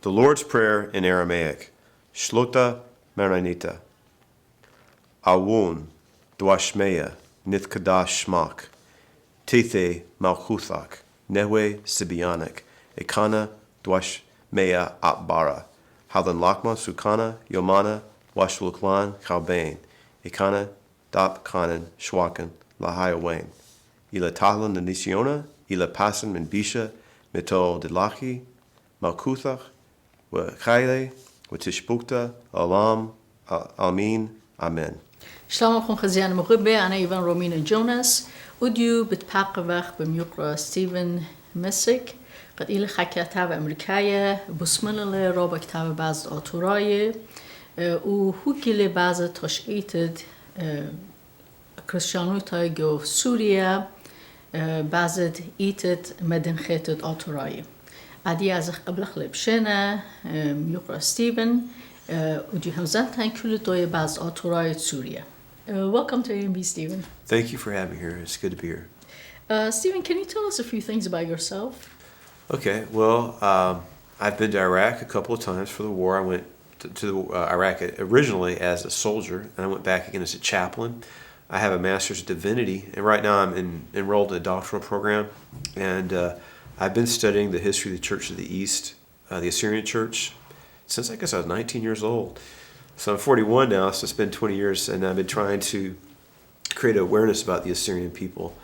The Lord's Prayer in Aramaic. Shlota Maranita. Awun Dwashmeya Nithkadash Shmak. Tethe Malchuthak. Nehwe Sibianik. Ekana Dwashmeya Atbara. Halan Lakma Sukana Yomana Washluklan Kalbain. Ekana Dap Kanan Shwakan Lahayawain. Ila Tahlan Nisiona. Ila Pasan Menbisha. Mito Dilachi. Malkuthach. Chayle, Tishbukta, Alam, Amin, Amen. Shalom alaikum Chazian Mugbe, Ana Ivan Romena Jonas, Udu Bitpakavach Bemukra Stephen A.Missick, قد إلى حكيتها أمريكية بسملة رابع كتاب بعض آتوراي وهو كله بعض تشعيد كريستيانوتا جو سوريا بعض إيتد مدن خيتد آتوراي عادي از قبل خلب شنا يقرأ ستيفن ودي همزان تان كل دوية بعض آتوراي سوريا. Welcome to ANB, Stephen. Thank you for having me here. It's good to be here. Stephen, can you tell us a few things about yourself? Okay, well, I've been to Iraq a couple of times for the war. I went to Iraq originally as a soldier, and I went back again as a chaplain. I have a master's of divinity, and right now I'm enrolled in a doctoral program, and I've been studying the history of the Church of the East, the Assyrian Church, since I guess I was 19 years old. So I'm 41 now, so it's been 20 years, and I've been trying to create awareness about the Assyrian people.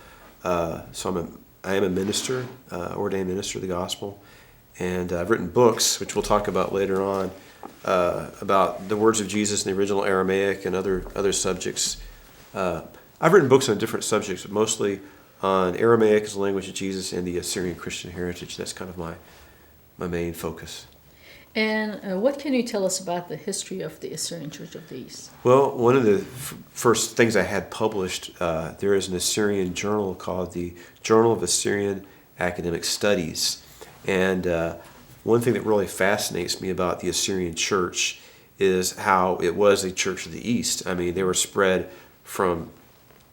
So I am a minister, ordained minister of the gospel, and I've written books, which we'll talk about later on, about the words of Jesus in the original Aramaic and other subjects. I've written books on different subjects, but mostly on Aramaic as the language of Jesus and the Assyrian Christian heritage. That's kind of my main focus. And what can you tell us about the history of the Assyrian Church of the East? Well, one of the first things I had published, there is an Assyrian journal called the Journal of Assyrian Academic Studies. And one thing that really fascinates me about the Assyrian Church is how it was a Church of the East. I mean, they were spread from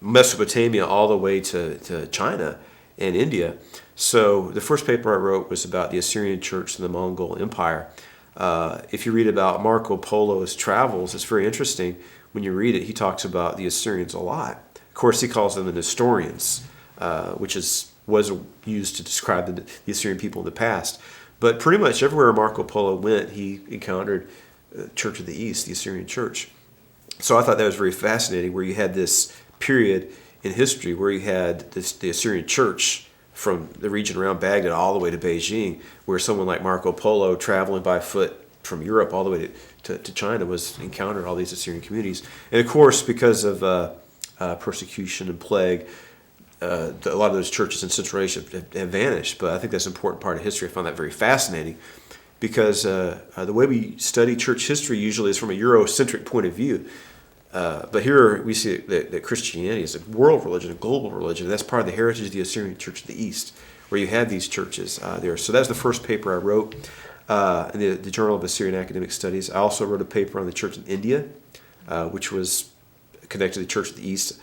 Mesopotamia all the way to China and India. So the first paper I wrote was about the Assyrian Church and the Mongol Empire. If you read about Marco Polo's travels, it's very interesting. When you read it, he talks about the Assyrians a lot. Of course, he calls them the Nestorians, which was used to describe the Assyrian people in the past. But pretty much everywhere Marco Polo went, he encountered the Church of the East, the Assyrian Church. So I thought that was very fascinating, where you had this period in history where you had the Assyrian Church from the region around Baghdad all the way to Beijing, where someone like Marco Polo traveling by foot from Europe all the way to China encountered all these Assyrian communities. And of course, because of persecution and plague, a lot of those churches in Central Asia have vanished. But I think that's an important part of history. I found that very fascinating because the way we study church history usually is from a Eurocentric point of view. But here we see that Christianity is a world religion, a global religion. That's part of the heritage of the Assyrian Church of the East, where you had these churches there. So that's the first paper I wrote in the Journal of Assyrian Academic Studies. I also wrote a paper on the church in India, which was connected to the Church of the East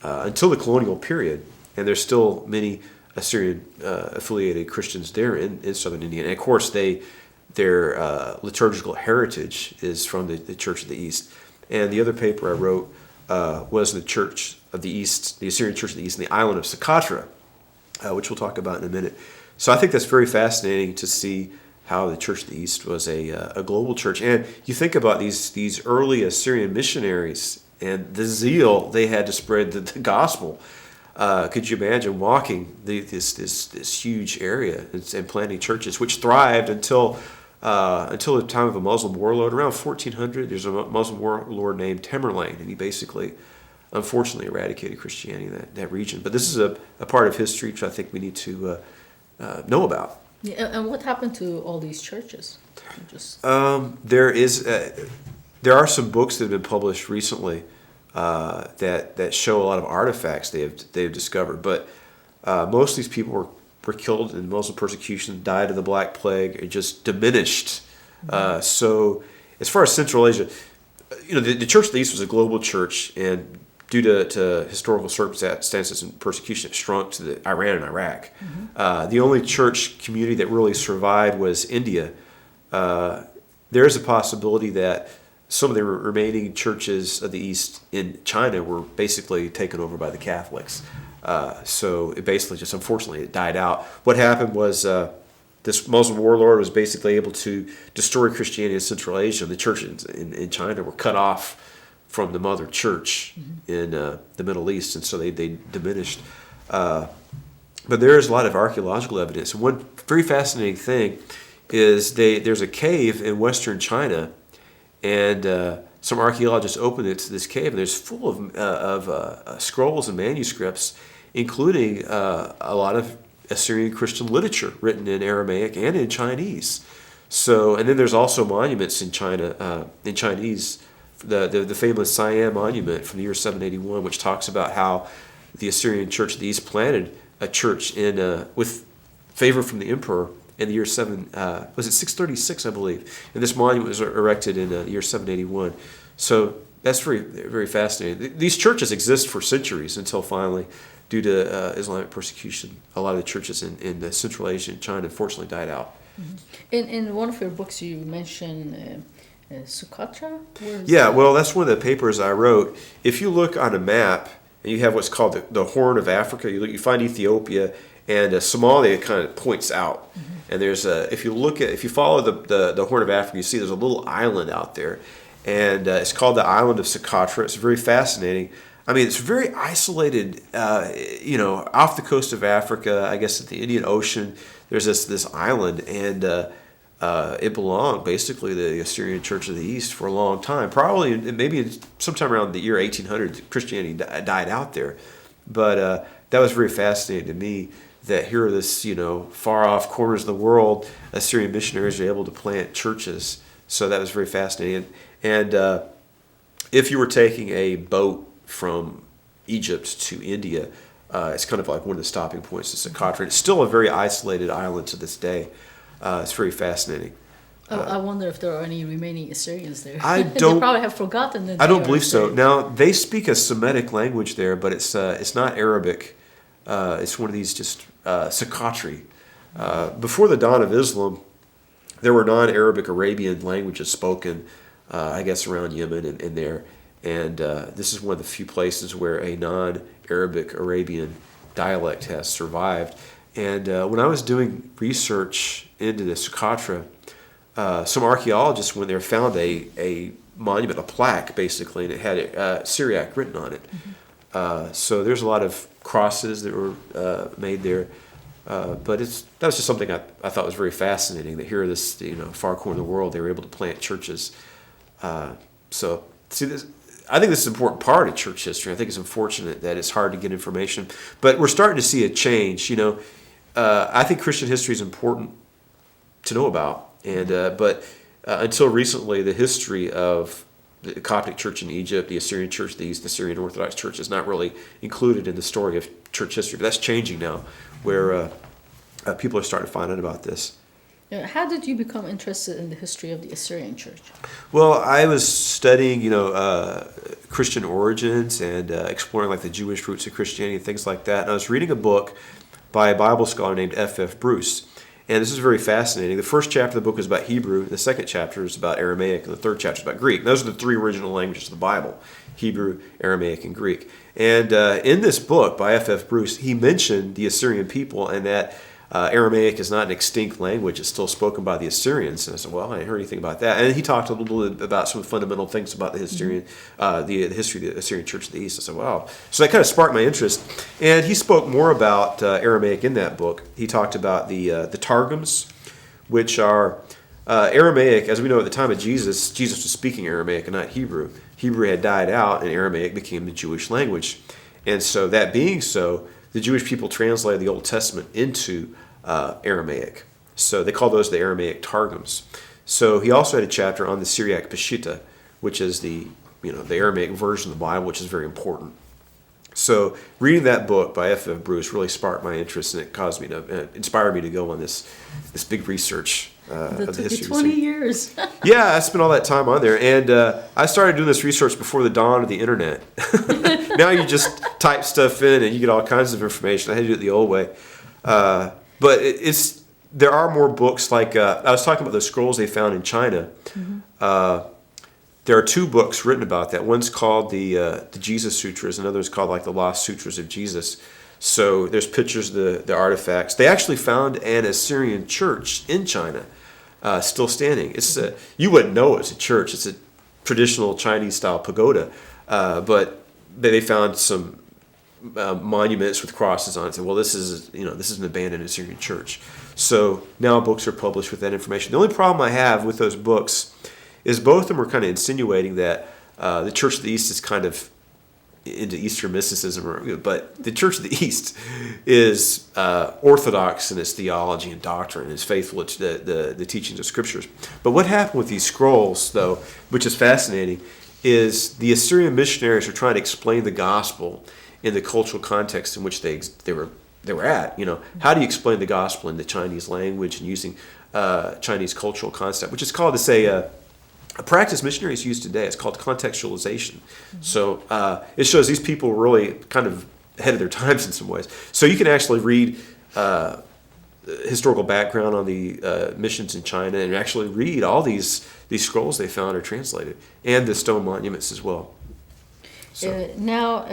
until the colonial period. And there's still many Assyrian affiliated Christians there in southern India. And of course, their liturgical heritage is from the Church of the East. And the other paper I wrote was the Church of the East, the Assyrian Church of the East, in the island of Socotra, which we'll talk about in a minute. So I think that's very fascinating to see how the Church of the East was a global church. And you think about these early Assyrian missionaries and the zeal they had to spread the gospel. Could you imagine walking this huge area and planting churches, which thrived until the time of a Muslim warlord. Around 1400, there's a Muslim warlord named Tamerlane, and he basically, unfortunately, eradicated Christianity in that region. But this is a part of history which I think we need to know about. Yeah, and what happened to all these churches? There are some books that have been published recently that show a lot of artifacts they've discovered, but most of these people were killed in Muslim persecution, died of the Black Plague, and just diminished. So as far as Central Asia, the Church of the East was a global church, and due to historical circumstances and persecution, it shrunk to Iran and Iraq. The only church community that really survived was India, there is a possibility that some of the remaining churches of the East in China were basically taken over by the Catholics. So it basically just, unfortunately, it died out. What happened was this Muslim warlord was basically able to destroy Christianity in Central Asia. The churches in China were cut off from the mother church in the Middle East, and so they diminished. But there is a lot of archaeological evidence. And one very fascinating thing is there's a cave in western China, and some archaeologists opened it to this cave, and there's full of scrolls and manuscripts, including a lot of Assyrian Christian literature written in Aramaic and in Chinese. So, and then there's also monuments in China, in Chinese, the famous Siam monument from the year 781, which talks about how the Assyrian Church of the East planted a church with favor from the emperor in the year 636, I believe. And this monument was erected in the year 781. So that's very, very fascinating. These churches exist for centuries until finally, due to Islamic persecution, a lot of the churches in Central Asia and China unfortunately died out. In one of your books, you mentioned Socotra? Yeah, well, that's one of the papers I wrote. If you look on a map, and you have what's called the Horn of Africa, you find Ethiopia, and Somalia kind of points out. And there's if you follow the Horn of Africa, you see there's a little island out there, and it's called the island of Socotra. It's very fascinating. I mean, it's very isolated, off the coast of Africa, I guess at the Indian Ocean. There's this island, and it belonged basically to the Assyrian Church of the East for a long time. Probably, maybe sometime around the year 1800, Christianity died out there. But that was very fascinating to me, that here are this, far off corners of the world, Assyrian missionaries are able to plant churches. So that was very fascinating. And if you were taking a boat from Egypt to India, it's kind of like one of the stopping points to Socotra. It's still a very isolated island to this day. It's very fascinating. I wonder if there are any remaining Assyrians there. I They don't. probably have forgotten that. I don't believe so. Now they speak a Semitic language there, but it's not Arabic. It's one of these just Socotri. Before the dawn of Islam, there were non-Arabic Arabian languages spoken, I guess, around Yemen and there. And this is one of the few places where a non-Arabic Arabian dialect has survived. And when I was doing research into the Socotra, some archaeologists went there, found a monument, a plaque basically, and it had Syriac written on it. So there's a lot of crosses that were made there. But that was just something I thought was very fascinating, that here in this far corner of the world, they were able to plant churches. So see this. I think this is an important part of church history. I think it's unfortunate that it's hard to get information, but we're starting to see a change. I think Christian history is important to know about, but until recently, the history of the Coptic Church in Egypt, the Assyrian Church of the East, the Syrian Orthodox Church is not really included in the story of church history. But that's changing now, where people are starting to find out about this. How did you become interested in the history of the Assyrian Church? Well, I was studying, Christian origins and exploring like the Jewish roots of Christianity and things like that. And I was reading a book by a Bible scholar named F.F. Bruce. And this is very fascinating. The first chapter of the book is about Hebrew. The second chapter is about Aramaic. And the third chapter is about Greek. And those are the three original languages of the Bible: Hebrew, Aramaic, and Greek. And in this book by F.F. Bruce, he mentioned the Assyrian people, and that Aramaic is not an extinct language. It's still spoken by the Assyrians. And I said, well, I didn't hear anything about that. And he talked a little bit about some fundamental things about the history of the Assyrian Church of the East. I said, wow. So that kind of sparked my interest. And he spoke more about Aramaic in that book. He talked about the Targums, which are Aramaic. As we know, at the time of Jesus was speaking Aramaic and not Hebrew. Hebrew had died out, and Aramaic became the Jewish language. And so that being so, the Jewish people translated the Old Testament into Aramaic. So they call those the Aramaic Targums. So he also had a chapter on the Syriac Peshitta, which is the Aramaic version of the Bible, which is very important. So reading that book by F.F. Bruce really sparked my interest, and it inspired me to go on this big research of the history. 20 years. Yeah, I spent all that time on there, and I started doing this research before the dawn of the internet. Now you just type stuff in and you get all kinds of information. I had to do it the old way, but it's there are more books like I was talking about the scrolls they found in China. There are two books written about that. One's called the Jesus Sutras, another is called like the Lost Sutras of Jesus. So there's pictures of the artifacts. They actually found an Assyrian church in China, still standing. It's you wouldn't know it's a church. It's a traditional Chinese style pagoda, but they found some monuments with crosses on it. Said, well, this is an abandoned Assyrian church. So now books are published with that information. The only problem I have with those books is both of them are kind of insinuating that the Church of the East is kind of into Eastern mysticism, but the Church of the East is orthodox in its theology and doctrine, and is faithful to the teachings of Scriptures. But what happened with these scrolls, though, which is fascinating, is the Assyrian missionaries are trying to explain the gospel in the cultural context in which they were at. How do you explain the gospel in the Chinese language and using Chinese cultural concept, which is called to say a practice missionaries use today. It's called contextualization. So it shows these people were really kind of ahead of their times in some ways. So you can actually read historical background on the missions in China and actually read all these scrolls they found are translated, and the stone monuments as well. So. Now,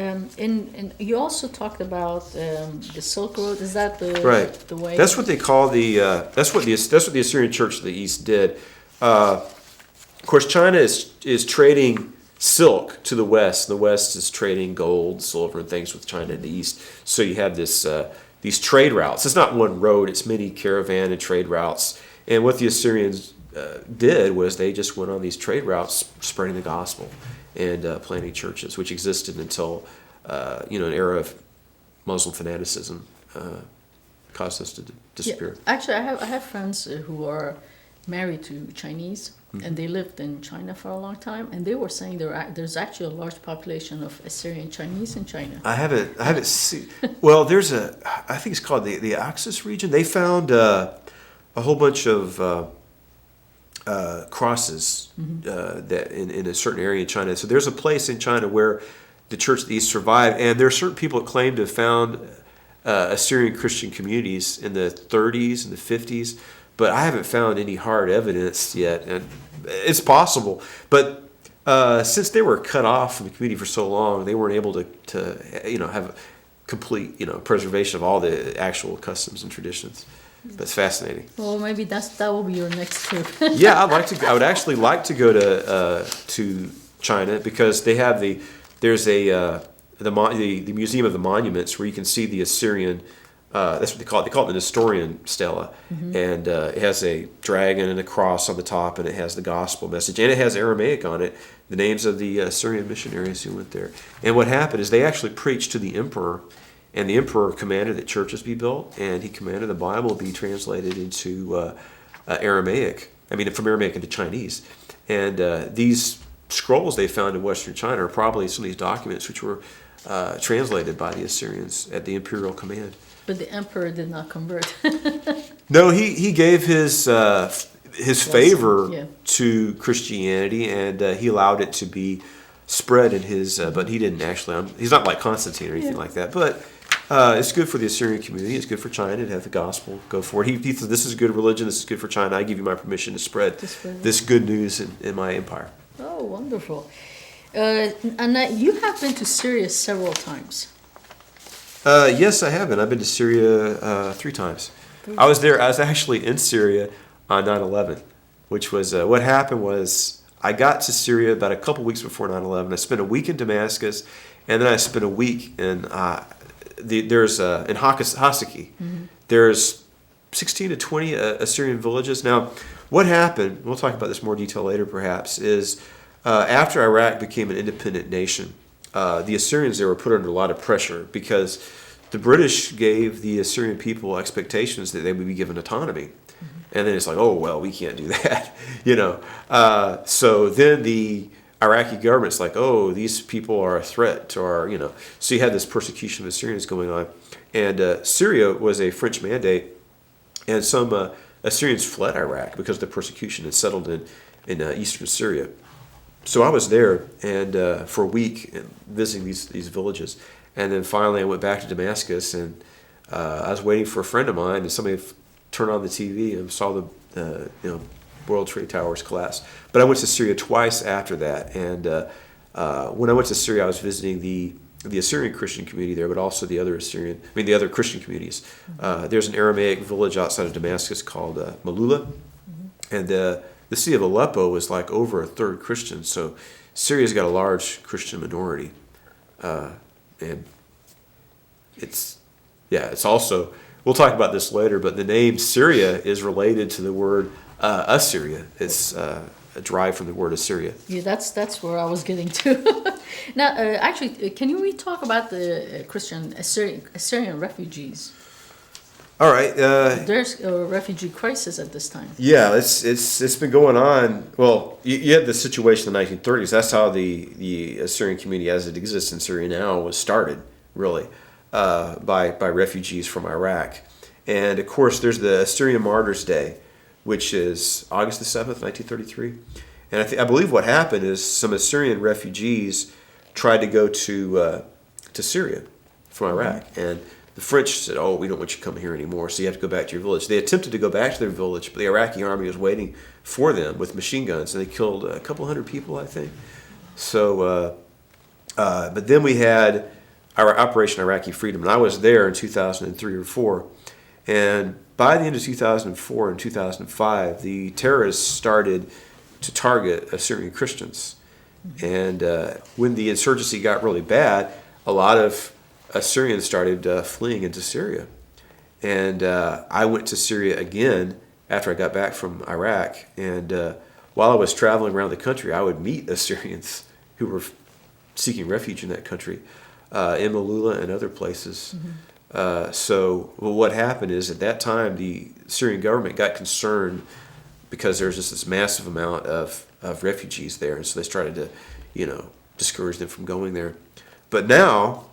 you also talked about the Silk Road. Is that the way? That's what they call that's what the Assyrian Church of the East did. Of course, China is trading silk to the West. The West is trading gold, silver, and things with China in the East. So you have these trade routes. It's not one road. It's many caravan and trade routes. And what the Assyrians did was they just went on these trade routes, spreading the gospel and planting churches, which existed until an era of Muslim fanaticism caused us to disappear. Yeah. Actually, I have friends who are married to Chinese, and they lived in China for a long time, and they were saying there's actually a large population of Assyrian Chinese in China. I haven't seen. Well, there's I think it's called the Axis region. They found a whole bunch of crosses that in a certain area in China. So there's a place in China where the Church of the East survived, and there are certain people that claim to have found Assyrian Christian communities in the 30s and the 50s. But I haven't found any hard evidence yet, and it's possible. But since they were cut off from the community for so long, they weren't able to have complete preservation of all the actual customs and traditions. But it's fascinating. Well, maybe that will be your next trip. Yeah, I would actually like to go to China, because they have the Museum of the Monuments, where you can see the Assyrian. That's what they call it. They call it the Nestorian stela, and it has a dragon and a cross on the top, and it has the gospel message, and it has Aramaic on it, the names of the Assyrian missionaries who went there. And what happened is they actually preached to the emperor, and the emperor commanded that churches be built, and he commanded the Bible be translated into Aramaic. I mean, from Aramaic into Chinese. And these scrolls they found in Western China are probably some of these documents which were translated by the Assyrians at the imperial command. But the emperor did not convert. No, he gave his favor to Christianity, and he allowed it to be spread in his. But he didn't actually. He's not like Constantine or anything like that. But it's good for the Assyrian community. It's good for China to have the gospel go forward. He said, "This is good religion. This is good for China. I give you my permission to spread this good news in my empire." Oh, wonderful! And you have been to Syria several times. Yes, I have been. I've been to Syria 3 times. I was actually in Syria on 9/11, which was what happened was I got to Syria about a couple weeks before 9/11. I spent a week in Damascus, and then I spent a week in in Hasaki. There's 16 to 20 Assyrian villages. Now, what happened? We'll talk about this in more detail later, perhaps. Is after Iraq became an independent nation, the Assyrians there were put under a lot of pressure because the British gave the Assyrian people expectations that they would be given autonomy. And then it's like, oh, well, we can't do that, So then the Iraqi government's like, oh, these people are a threat to our, So you had this persecution of Assyrians going on. And Syria was a French mandate, and some Assyrians fled Iraq because the persecution had settled in eastern Syria. So I was there and for a week visiting these villages, and then finally I went back to Damascus, and I was waiting for a friend of mine, and somebody turn on the TV and saw the World Trade Towers collapse. But I went to Syria twice after that, and when I went to Syria, I was visiting the Assyrian Christian community there, but also the other Christian communities. There's an Aramaic village outside of Damascus called Malula, and the city of Aleppo was like over a third Christian. So Syria's got a large Christian minority, and it's also, we'll talk about this later, but the name Syria is related to the word Assyria. It's derived from the word Assyria. Yeah, that's where I was getting to. Now, actually, can we talk about the Christian Assyrian refugees? All right. There's a refugee crisis at this time. Yeah, it's been going on. Well, you had the situation in the 1930s. That's how the Assyrian community, as it exists in Syria now, was started, really, by refugees from Iraq. And of course, there's the Assyrian Martyrs' Day, which is August the 7th, 1933. And I believe what happened is some Assyrian refugees tried to go to Syria from Iraq, and the French said, "Oh, we don't want you to come here anymore, so you have to go back to your village." They attempted to go back to their village, but the Iraqi army was waiting for them with machine guns, and they killed a couple hundred people, I think. So, but then we had our Operation Iraqi Freedom, and I was there in 2003 or 4, and by the end of 2004 and 2005, the terrorists started to target Assyrian Christians. And when the insurgency got really bad, a lot of Assyrians started fleeing into Syria. And I went to Syria again after I got back from Iraq. And while I was traveling around the country, I would meet Assyrians who were seeking refuge in that country, in Malula and other places. So what happened is at that time, the Syrian government got concerned because there's just this massive amount of refugees there. And so they started to, discourage them from going there. But now,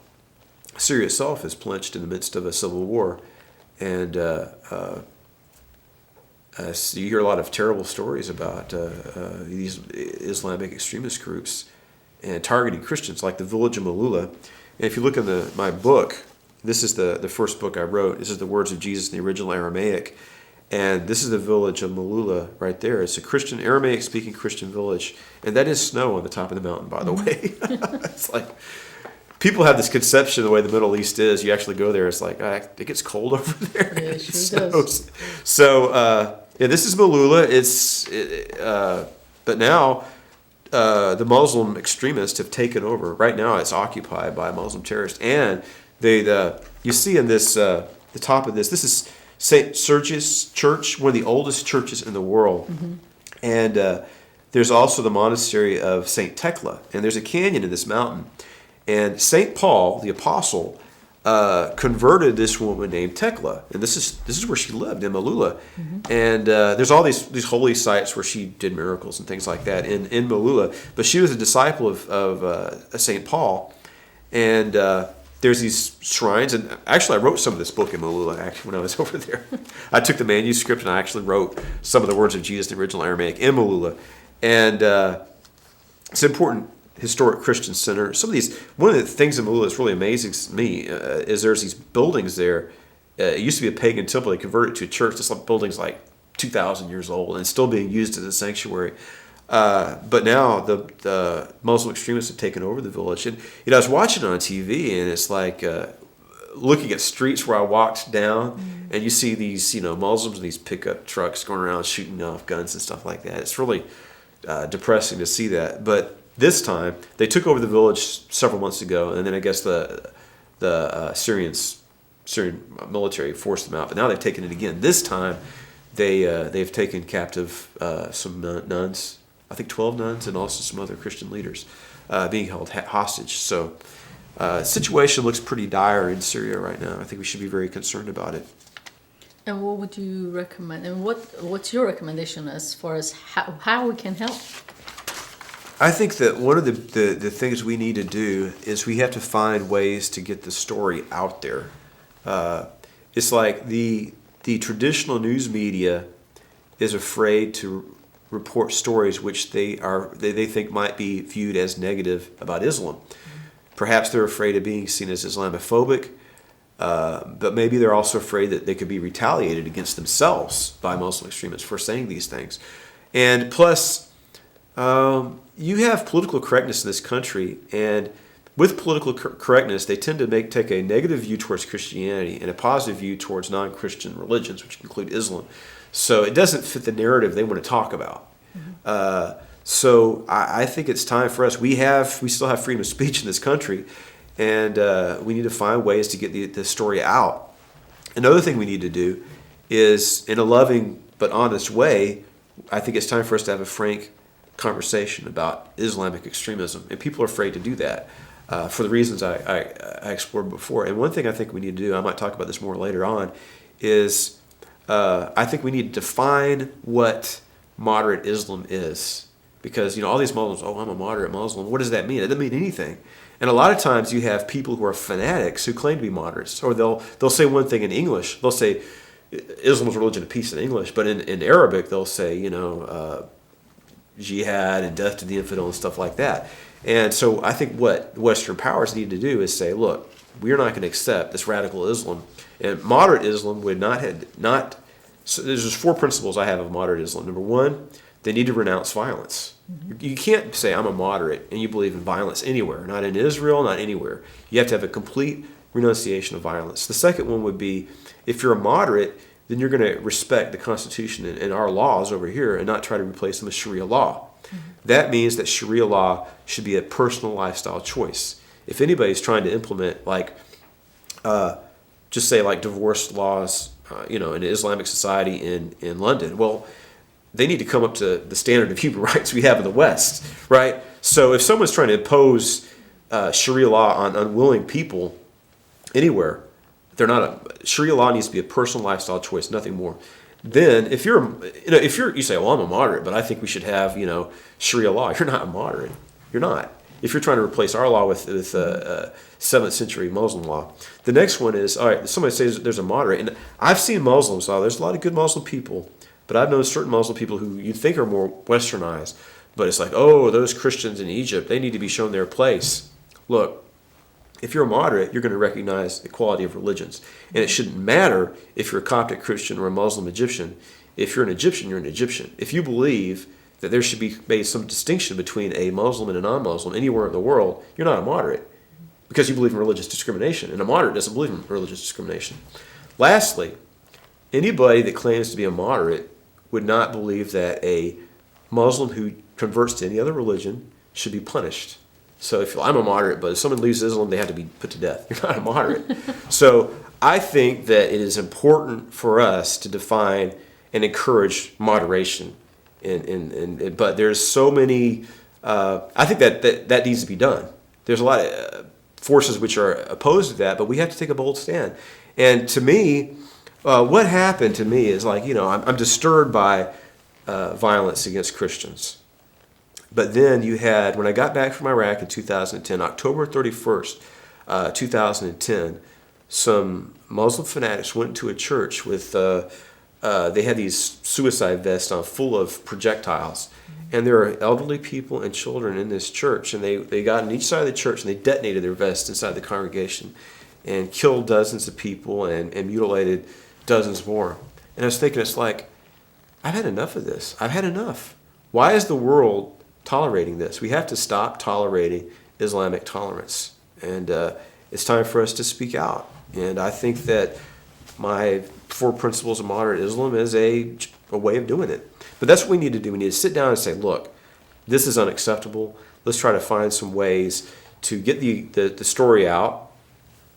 Syria itself is plunged in the midst of a civil war. And so you hear a lot of terrible stories about these Islamic extremist groups and targeting Christians, like the village of Malula. And if you look in my book, this is the first book I wrote. This is the words of Jesus in the original Aramaic. And this is the village of Malula right there. It's a Christian, Aramaic-speaking Christian village. And that is snow on the top of the mountain, by the way. It's like, people have this conception of the way the Middle East is. You actually go there, it's like, it gets cold over there. Yeah, it sure does. So, this is Malula. But now the Muslim extremists have taken over. Right now it's occupied by Muslim terrorists. And you see in this, the top of this is St. Sergius Church, one of the oldest churches in the world. Mm-hmm. And there's also the monastery of St. Tekla. And there's a canyon in this mountain. And St. Paul, the apostle, converted this woman named Tekla. And this is where she lived, in Malula. Mm-hmm. And there's all these holy sites where she did miracles and things like that in Malula. But she was a disciple of St. Paul. And there's these shrines, and actually I wrote some of this book in Malula when I was over there. I took the manuscript and I actually wrote some of the words of Jesus in the original Aramaic in Malula. And it's an important historic Christian center. One of the things in Malula that's really amazing to me is there's these buildings there. It used to be a pagan temple. They converted it to a church. This building's like 2,000 years old and still being used as a sanctuary. But now the Muslim extremists have taken over the village. And I was watching it on TV, and it's like looking at streets where I walked down, and you see these Muslims in these pickup trucks going around shooting off guns and stuff like that. It's really depressing to see that. But this time they took over the village several months ago, and then I guess the Syrian military forced them out. But now they've taken it again. This time they've taken captive some nuns. I think 12 nuns and also some other Christian leaders being held hostage. So the situation looks pretty dire in Syria right now. I think we should be very concerned about it. And what would you recommend? And what's your recommendation as far as how we can help? I think that one of the things we need to do is we have to find ways to get the story out there. It's like the traditional news media is afraid to report stories which they think might be viewed as negative about Islam. Perhaps they're afraid of being seen as Islamophobic. But maybe they're also afraid that they could be retaliated against themselves by Muslim extremists for saying these things. And plus, you have political correctness in this country, and with political correctness, they tend to take a negative view towards Christianity and a positive view towards non-Christian religions, which include Islam. So it doesn't fit the narrative they want to talk about. So I think it's time for us. We still have freedom of speech in this country, and we need to find ways to get the story out. Another thing we need to do is, in a loving but honest way, I think it's time for us to have a frank conversation about Islamic extremism. And people are afraid to do that for the reasons I explored before. And one thing I think we need to do, I might talk about this more later on, is I think we need to define what moderate Islam is. Because, all these Muslims, I'm a moderate Muslim. What does that mean? It doesn't mean anything. And a lot of times you have people who are fanatics who claim to be moderates. Or they'll say one thing in English. They'll say Islam is a religion of peace in English. But in Arabic, they'll say, jihad and death to the infidel and stuff like that. And so I think what Western powers need to do is say, look, we're not going to accept this radical Islam. And moderate Islam would not. So there's just 4 principles I have of moderate Islam. Number 1, they need to renounce violence. You can't say I'm a moderate and you believe in violence anywhere, not in Israel, not anywhere. You have to have a complete renunciation of violence. The second one would be, if you're a moderate, then you're going to respect the Constitution and our laws over here and not try to replace them with Sharia law. That means that Sharia law should be a personal lifestyle choice. If anybody's trying to implement just say divorce laws, in an Islamic society in London, well, they need to come up to the standard of human rights we have in the West, right? So if someone's trying to impose Sharia law on unwilling people anywhere, Sharia law needs to be a personal lifestyle choice, nothing more. Then if you say, well, I'm a moderate, but I think we should have, Sharia law, you're not a moderate. You're not. If you're trying to replace our law with 7th century Muslim law. The next one is, all right, somebody says there's a moderate. And I've seen Muslims, there's a lot of good Muslim people, but I've known certain Muslim people who you think are more westernized. But it's like, those Christians in Egypt, they need to be shown their place. Look, if you're a moderate, you're going to recognize equality of religions. And it shouldn't matter if you're a Coptic Christian or a Muslim Egyptian. If you're an Egyptian, you're an Egyptian. If you believe that there should be made some distinction between a Muslim and a non-Muslim anywhere in the world, you're not a moderate because you believe in religious discrimination. And a moderate doesn't believe in religious discrimination. Lastly, anybody that claims to be a moderate would not believe that a Muslim who converts to any other religion should be punished. So I'm a moderate, but if someone leaves Islam, they have to be put to death. You're not a moderate. So I think that it is important for us to define and encourage moderation. But there's so many, I think that needs to be done. There's a lot of forces which are opposed to that, but we have to take a bold stand. And to me, what happened to me is I'm disturbed by violence against Christians. But then when I got back from Iraq in 2010, October 31st, 2010, some Muslim fanatics went into a church with, they had these suicide vests on full of projectiles. And there are elderly people and children in this church. And they got on each side of the church and they detonated their vests inside the congregation and killed dozens of people and mutilated dozens more. And I was thinking, it's like, I've had enough of this. I've had enough. Why is the world tolerating this? We have to stop tolerating Islamic tolerance. And it's time for us to speak out. And I think that my 4 principles of moderate Islam is a way of doing it. But that's what we need to do. We need to sit down and say, look, this is unacceptable. Let's try to find some ways to get the story out,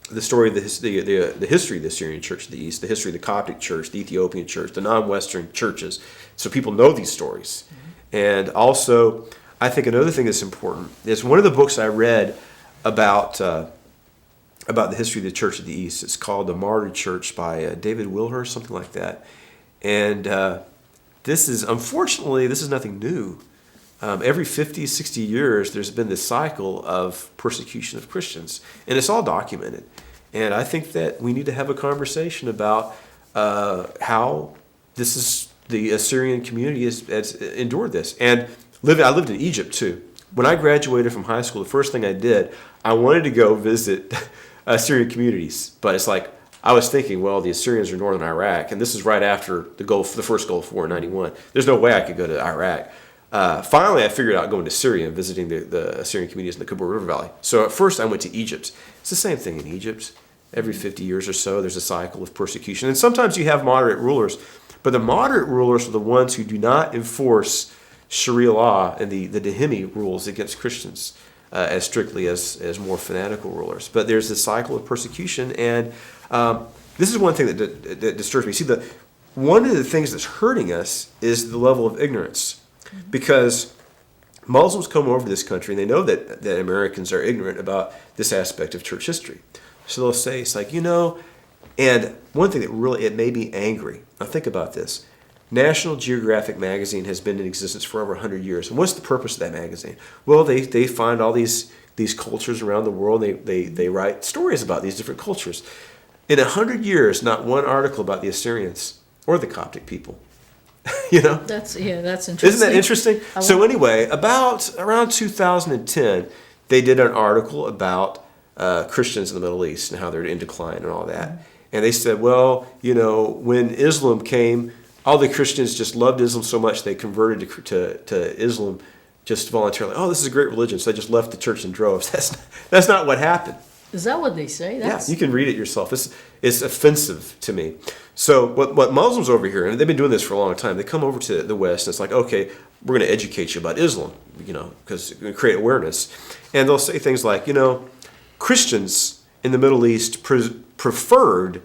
the story of the history of the Syrian Church of the East, the history of the Coptic Church, the Ethiopian Church, the non-Western churches, so people know these stories. And also, I think another thing that's important is one of the books I read about the history of the Church of the East. It's called The Martyred Church by David Wilher, something like that. And this is nothing new. Every 50, 60 years, there's been this cycle of persecution of Christians. And it's all documented. And I think that we need to have a conversation about how the Assyrian community has endured this. And I lived in Egypt too. When I graduated from high school, the first thing I did, I wanted to go visit Assyrian communities. But it's like, I was thinking, well, the Assyrians are northern Iraq, and this is right after the first Gulf War in 91. There's no way I could go to Iraq. Finally, I figured out going to Syria and visiting the Assyrian communities in the Kabul River Valley. So at first I went to Egypt. It's the same thing in Egypt. Every 50 years or so, there's a cycle of persecution. And sometimes you have moderate rulers, but the moderate rulers are the ones who do not enforce Sharia law and the Dhimmi rules against Christians as strictly as more fanatical rulers. But there's this cycle of persecution, and this is one thing that disturbs me. See, one of the things that's hurting us is the level of ignorance. Because Muslims come over to this country and they know that Americans are ignorant about this aspect of church history. So they'll say, it's like, and one thing that really, it made me angry. Now think about this. National Geographic magazine has been in existence for over 100 years. And what's the purpose of that magazine? Well, they find all these cultures around the world. They write stories about these different cultures. In 100 years, not one article about the Assyrians or the Coptic people. That's interesting. Isn't that interesting? So anyway, around 2010, they did an article about Christians in the Middle East and how they're in decline and all that. Mm-hmm. And they said, well, when Islam came, all the Christians just loved Islam so much they converted to Islam just voluntarily. Oh, this is a great religion, so they just left the church in droves. That's not what happened. Is that what they say? Yeah, you can read it yourself. It's offensive to me. So what Muslims over here, and they've been doing this for a long time, they come over to the West, and it's like, okay, we're going to educate you about Islam, because we create awareness. And they'll say things like, Christians in the Middle East preferred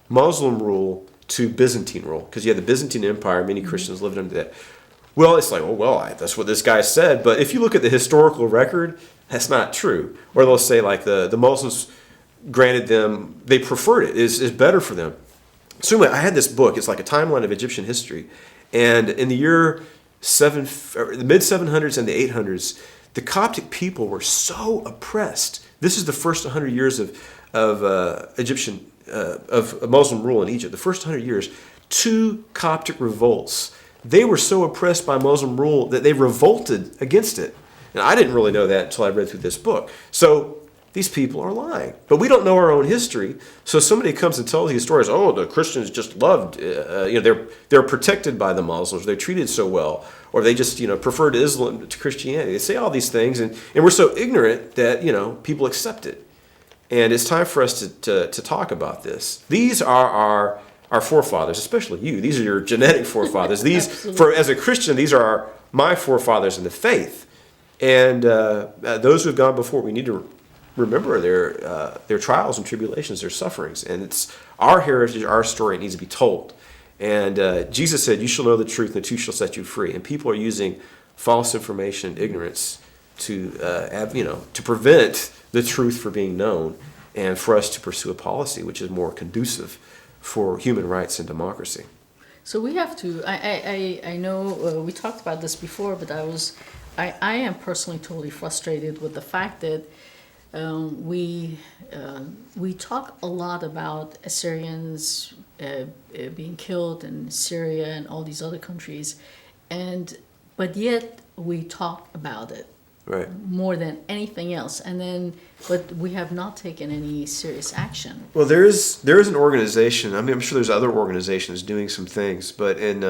Muslim rule to Byzantine rule, because you had the Byzantine Empire, many Christians lived under that. Well, it's like, that's what this guy said, but if you look at the historical record, that's not true. Or they'll say like the Muslims granted them, they preferred it, is better for them. So anyway, I had this book, it's like a timeline of Egyptian history, and in the the mid-700s and the 800s, the Coptic people were so oppressed. This is the first 100 years of Muslim rule in Egypt. The first 100 years, 2 Coptic revolts. They were so oppressed by Muslim rule that they revolted against it. And I didn't really know that until I read through this book. So these people are lying. But we don't know our own history. So somebody comes and tells these stories, oh, the Christians just loved, they're protected by the Muslims. They're treated so well. Or they just, preferred Islam to Christianity. They say all these things, and we're so ignorant that, people accept it. And it's time for us to talk about this. These are our forefathers, especially you. These are your genetic forefathers. As a Christian, these are my forefathers in the faith. And those who have gone before, we need to remember their trials and tribulations, their sufferings. And it's our heritage, our story, it needs to be told. And Jesus said, you shall know the truth, and the truth shall set you free. And people are using false information, ignorance, to prevent the truth from being known, and for us to pursue a policy which is more conducive for human rights and democracy. So we have to. I know we talked about this before, but I am personally totally frustrated with the fact that we talk a lot about Assyrians being killed in Syria and all these other countries, but yet we talk about it. Right. More than anything else, but we have not taken any serious action. Well, there is an organization. I mean, I'm sure there's other organizations doing some things, but in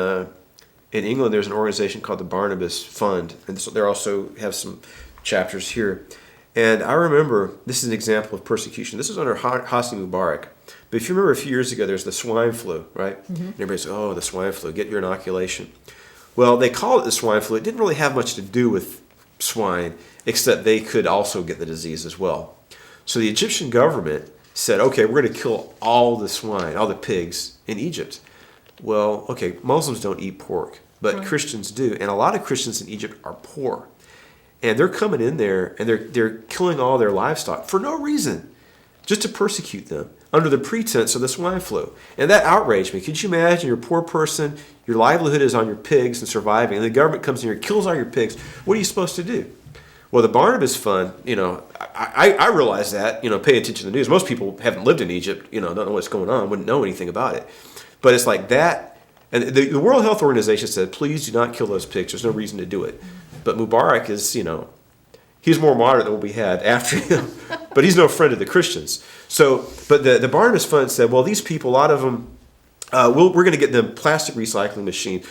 England, there's an organization called the Barnabas Fund, and so they also have some chapters here. And I remember this is an example of persecution. This is under Hosni Mubarak. But if you remember a few years ago, there's the swine flu, right? Mm-hmm. And everybody says, "Oh, the swine flu, get your inoculation." Well, they call it the swine flu. It didn't really have much to do with swine, except they could also get the disease as well. So the Egyptian government said, okay, we're going to kill all the swine, all the pigs in Egypt. Well, okay, Muslims don't eat pork, but right. Christians do. And a lot of Christians in Egypt are poor. And they're coming in there and they're killing all their livestock for no reason, just to persecute them under the pretense of the swine flu. And that outraged me. Could you imagine you're a poor person, your livelihood is on your pigs and surviving, and the government comes in here and kills all your pigs. What are you supposed to do? Well, the Barnabas Fund, I realize that, pay attention to the news. Most people haven't lived in Egypt, don't know what's going on, wouldn't know anything about it. But it's like that. And the World Health Organization said, please do not kill those pigs. There's no reason to do it. But Mubarak is, he's more moderate than what we had after him, but he's no friend of the Christians. So, but the Barnabas Fund said, well, these people, a lot of them, we're going to get them plastic recycling machine,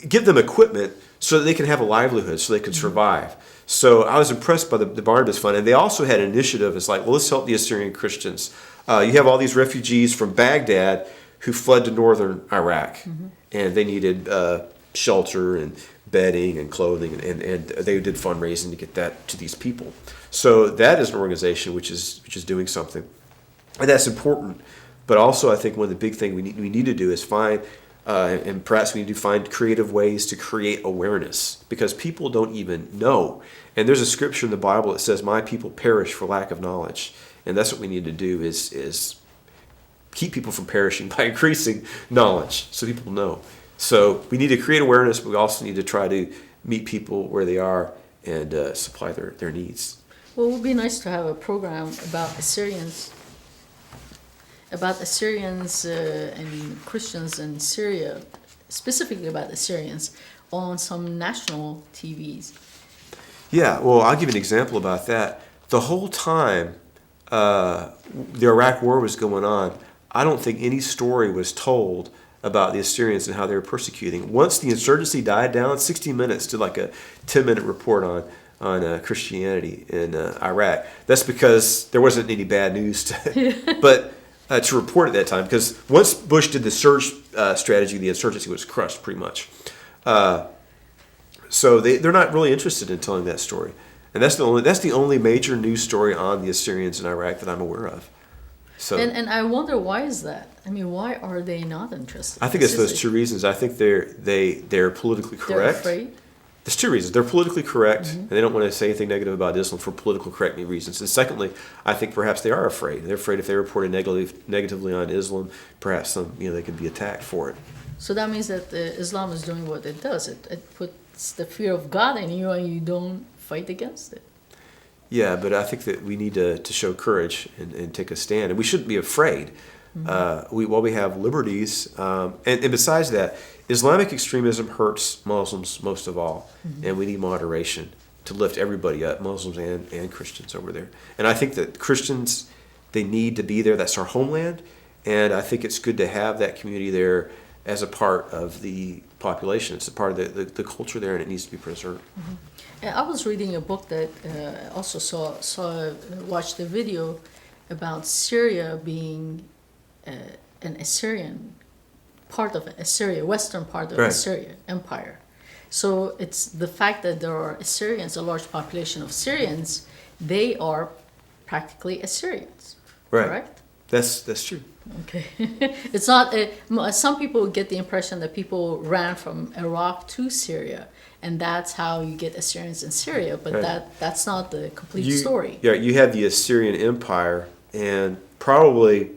give them equipment so that they can have a livelihood, so they can survive. So I was impressed by the Barnabas Fund, and they also had an initiative. It's like, well, let's help the Assyrian Christians. You have all these refugees from Baghdad who fled to northern Iraq, and they needed shelter and bedding and clothing, and they did fundraising to get that to these people. So that is an organization which is doing something, and that's important. But also, I think one of the big things we need to do is find, and perhaps we need to find creative ways to create awareness, because people don't even know. And there's a scripture in the Bible that says, "My people perish for lack of knowledge," and that's what we need to do is keep people from perishing by increasing knowledge, so people know. So we need to create awareness, but we also need to try to meet people where they are and supply their needs. Well, it would be nice to have a program about Assyrians and Christians in Syria, specifically about Assyrians, on some national TVs. Yeah, well, I'll give you an example about that. The whole time the Iraq War was going on, I don't think any story was told about the Assyrians and how they were persecuting. Once the insurgency died down, 60 Minutes did like a 10-minute report on Christianity in Iraq. That's because there wasn't any bad news but to report at that time, because once Bush did the surge strategy, the insurgency was crushed pretty much. So they're not really interested in telling that story, and that's the only major news story on the Assyrians in Iraq that I'm aware of. So, and I wonder, why is that? I mean, why are they not interested? I think it's those two reasons. I think they're politically correct. They're afraid? There's two reasons. They're politically correct, and they don't want to say anything negative about Islam for political correct reasons. And secondly, I think perhaps they are afraid. They're afraid if they reported negatively on Islam, perhaps they could be attacked for it. So that means that Islam is doing what it does. It puts the fear of God in you, and you don't fight against it. Yeah, but I think that we need to show courage and take a stand, and we shouldn't be afraid. While we have liberties, and besides that, Islamic extremism hurts Muslims most of all, and we need moderation to lift everybody up, Muslims and Christians over there. And I think that Christians, they need to be there. That's our homeland, and I think it's good to have that community there as a part of the population. It's a part of the culture there, and it needs to be preserved. I was reading a book that also watched a video about Syria being an Assyrian part of Assyria, western part of Assyria Empire. So it's the fact that there are Assyrians, a large population of Syrians, they are practically Assyrians, correct? That's true. Okay. It's not, some people get the impression that people ran from Iraq to Syria, and that's how you get Assyrians in Syria, but that's not the complete story. Yeah, you have the Assyrian Empire, and probably,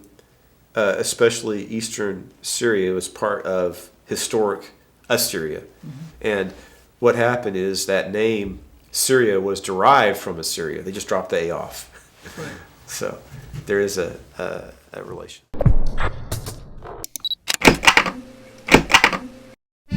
especially eastern Syria, was part of historic Assyria. And what happened is that name, Syria, was derived from Assyria. They just dropped the A off. So there is a relation.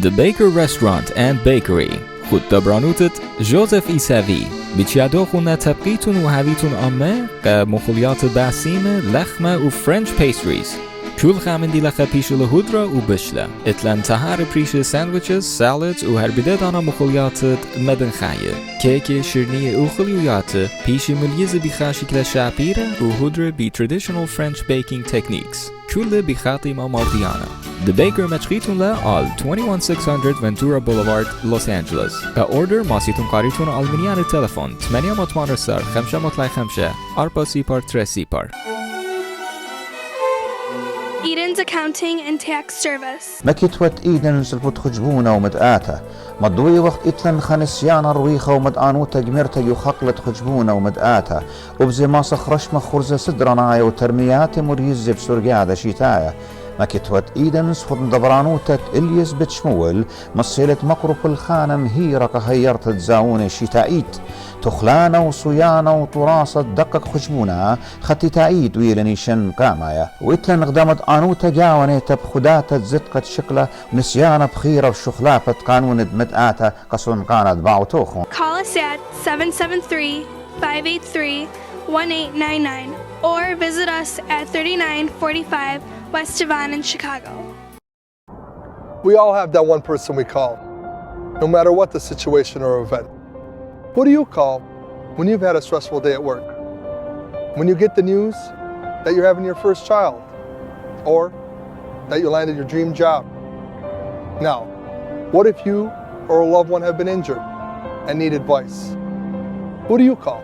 The Baker Restaurant and Bakery خود دبرانوتت جوزيف إيسافي بتشادوخونا تبقيتون وهابيتون أمه كمخليات باسيمة لخمة وفرنش بيستريز كل خامن دي لخا بيش الهدرة وبشلة اتلان تهار بريش ساندويتشز سالدز وهربدات أنا مخليات مدن خاية كيكي شرنية وخليويات بيش مليز بخاشي كلا شابيرة وهدرة traditional French baking techniques كل بخاطي مالديانا The Baker متشخيتون لا على 21600 Ventura Boulevard, Los Angeles. كأوردر ماسيتون قاريتون على المنيان التلفون 8 صار 5 4 سيبار 3 سيبار. Eden's Accounting and Tax Service. مكتوت إيدن سلفت خجبونا ومدآتا مضوي وقت إتلن خانسيانا رويخة ومدآنوتا جمرتا يخقلت خجبونا ومدآتا وبزي ما صخرش مخرزة صدرنا وترميات مريزة بسرقادة شتايا ما كتوت إيدنس خد دبرانوتت إليس بتشمول مصيلة مقرب الخانم هيرك هيرت تزاون شتائيت تخلانا وصيانا وطراسة دقق خشبونا خطي تايد ويلنيشن قامايا وإتلن قدامت آنوتا جاوني تبخدات زدقت شكلة نسيانا بخيرة وشخلافة قانون دمتآتا قصون قاند باوتوخون. Call us at 773-583-1899 or visit us at 3945 West Devon in Chicago. We all have that one person we call, no matter what the situation or event. Who do you call when you've had a stressful day at work? When you get the news that you're having your first child, or that you landed your dream job? Now, what if you or a loved one have been injured and need advice? Who do you call?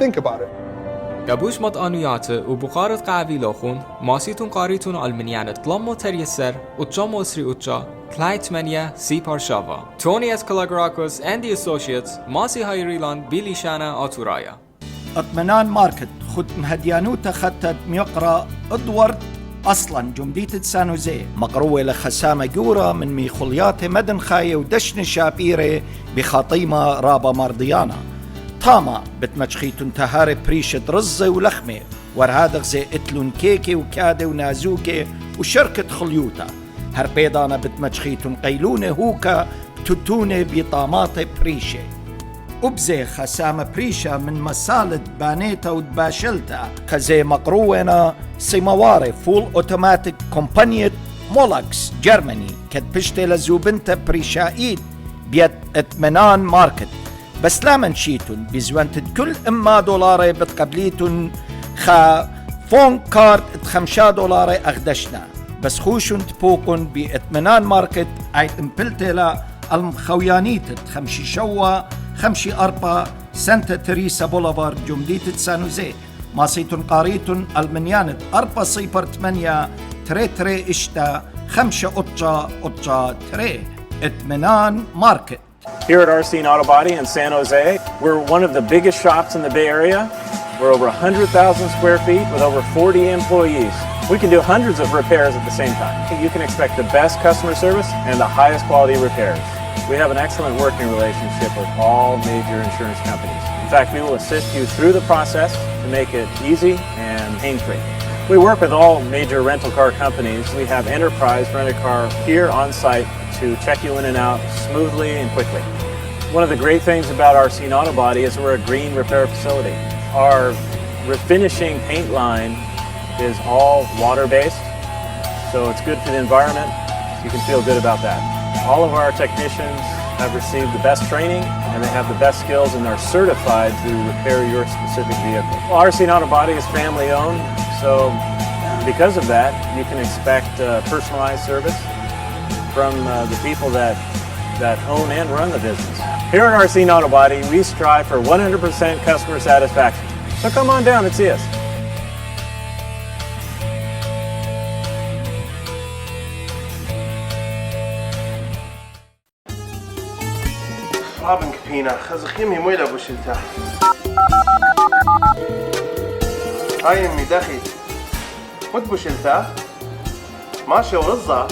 Think about it. قبوش مطانيات وبقارة قاعبيلوخون ماسيتون قاريتون علمنيانة طلمو تريسر وتجمو اسري وتجا تلايت منيا سي بارشافا توني اسكالاغراكوس and the associates ماسي هايريلان بيليشانا آتورايا اطمنان ماركت خد مهديانوتا خطت ميقرا ادورد اصلا جمدية سانوزي مقروة لخسامة جورة من ميخوليات مدن خاية ودشن شابيرة بخاطيمة رابا مرضيانا طاما بتمشخيتون تهاري بريشة رزة ولخمة ورهادغ زي اتلون كيكي وكادة ونازوكي وشركة خليوتا هربيضانا بتمشخيتون قيلونة هوكا بتوتونة بطامات بريشة وبزي خسامة بريشة من مسالة بانيتا ودباشلتا خزي مقرونا سيمواري فول اوتوماتيك كومبانيت مولكس جرماني كد بشتي لزوبنتا بريشايد بيت اطمنان ماركت بس لا منشيتن بزوانت كل اما دولاري بتقبليتن خا فون كارد $5 اخدشنا بس خوشن تبوكن باطمنان ماركت ايت امبلتلا المخويانيت 5 سانتا تريسا بوليفارد جمدية سانوزي ماسيتن قاريتن المنيانت 408 تري اشتا 5 تري اطمنان ماركت. Here at Arsene Auto Body in San Jose, we're one of the biggest shops in the Bay Area. We're over 100,000 square feet with over 40 employees. We can do hundreds of repairs at the same time. You can expect the best customer service and the highest quality repairs. We have an excellent working relationship with all major insurance companies. In fact, we will assist you through the process to make it easy and pain-free. We work with all major rental car companies. We have Enterprise Rent-A-Car here on site to check you in and out smoothly and quickly. One of the great things about Arsene Auto Body is we're a green repair facility. Our refinishing paint line is all water-based, so it's good for the environment. You can feel good about that. All of our technicians have received the best training and they have the best skills and are certified to repair your specific vehicle. Well, Arsene Auto Body is family owned, so because of that, you can expect personalized service from the people that own and run the business. Here at Arsene Auto Body, we strive for 100% customer satisfaction. So come on down and see us. رابن كبينا خزخيمي مويلة بوشلتا هاي امي دخيت مت بوشلتا ماشي ورزة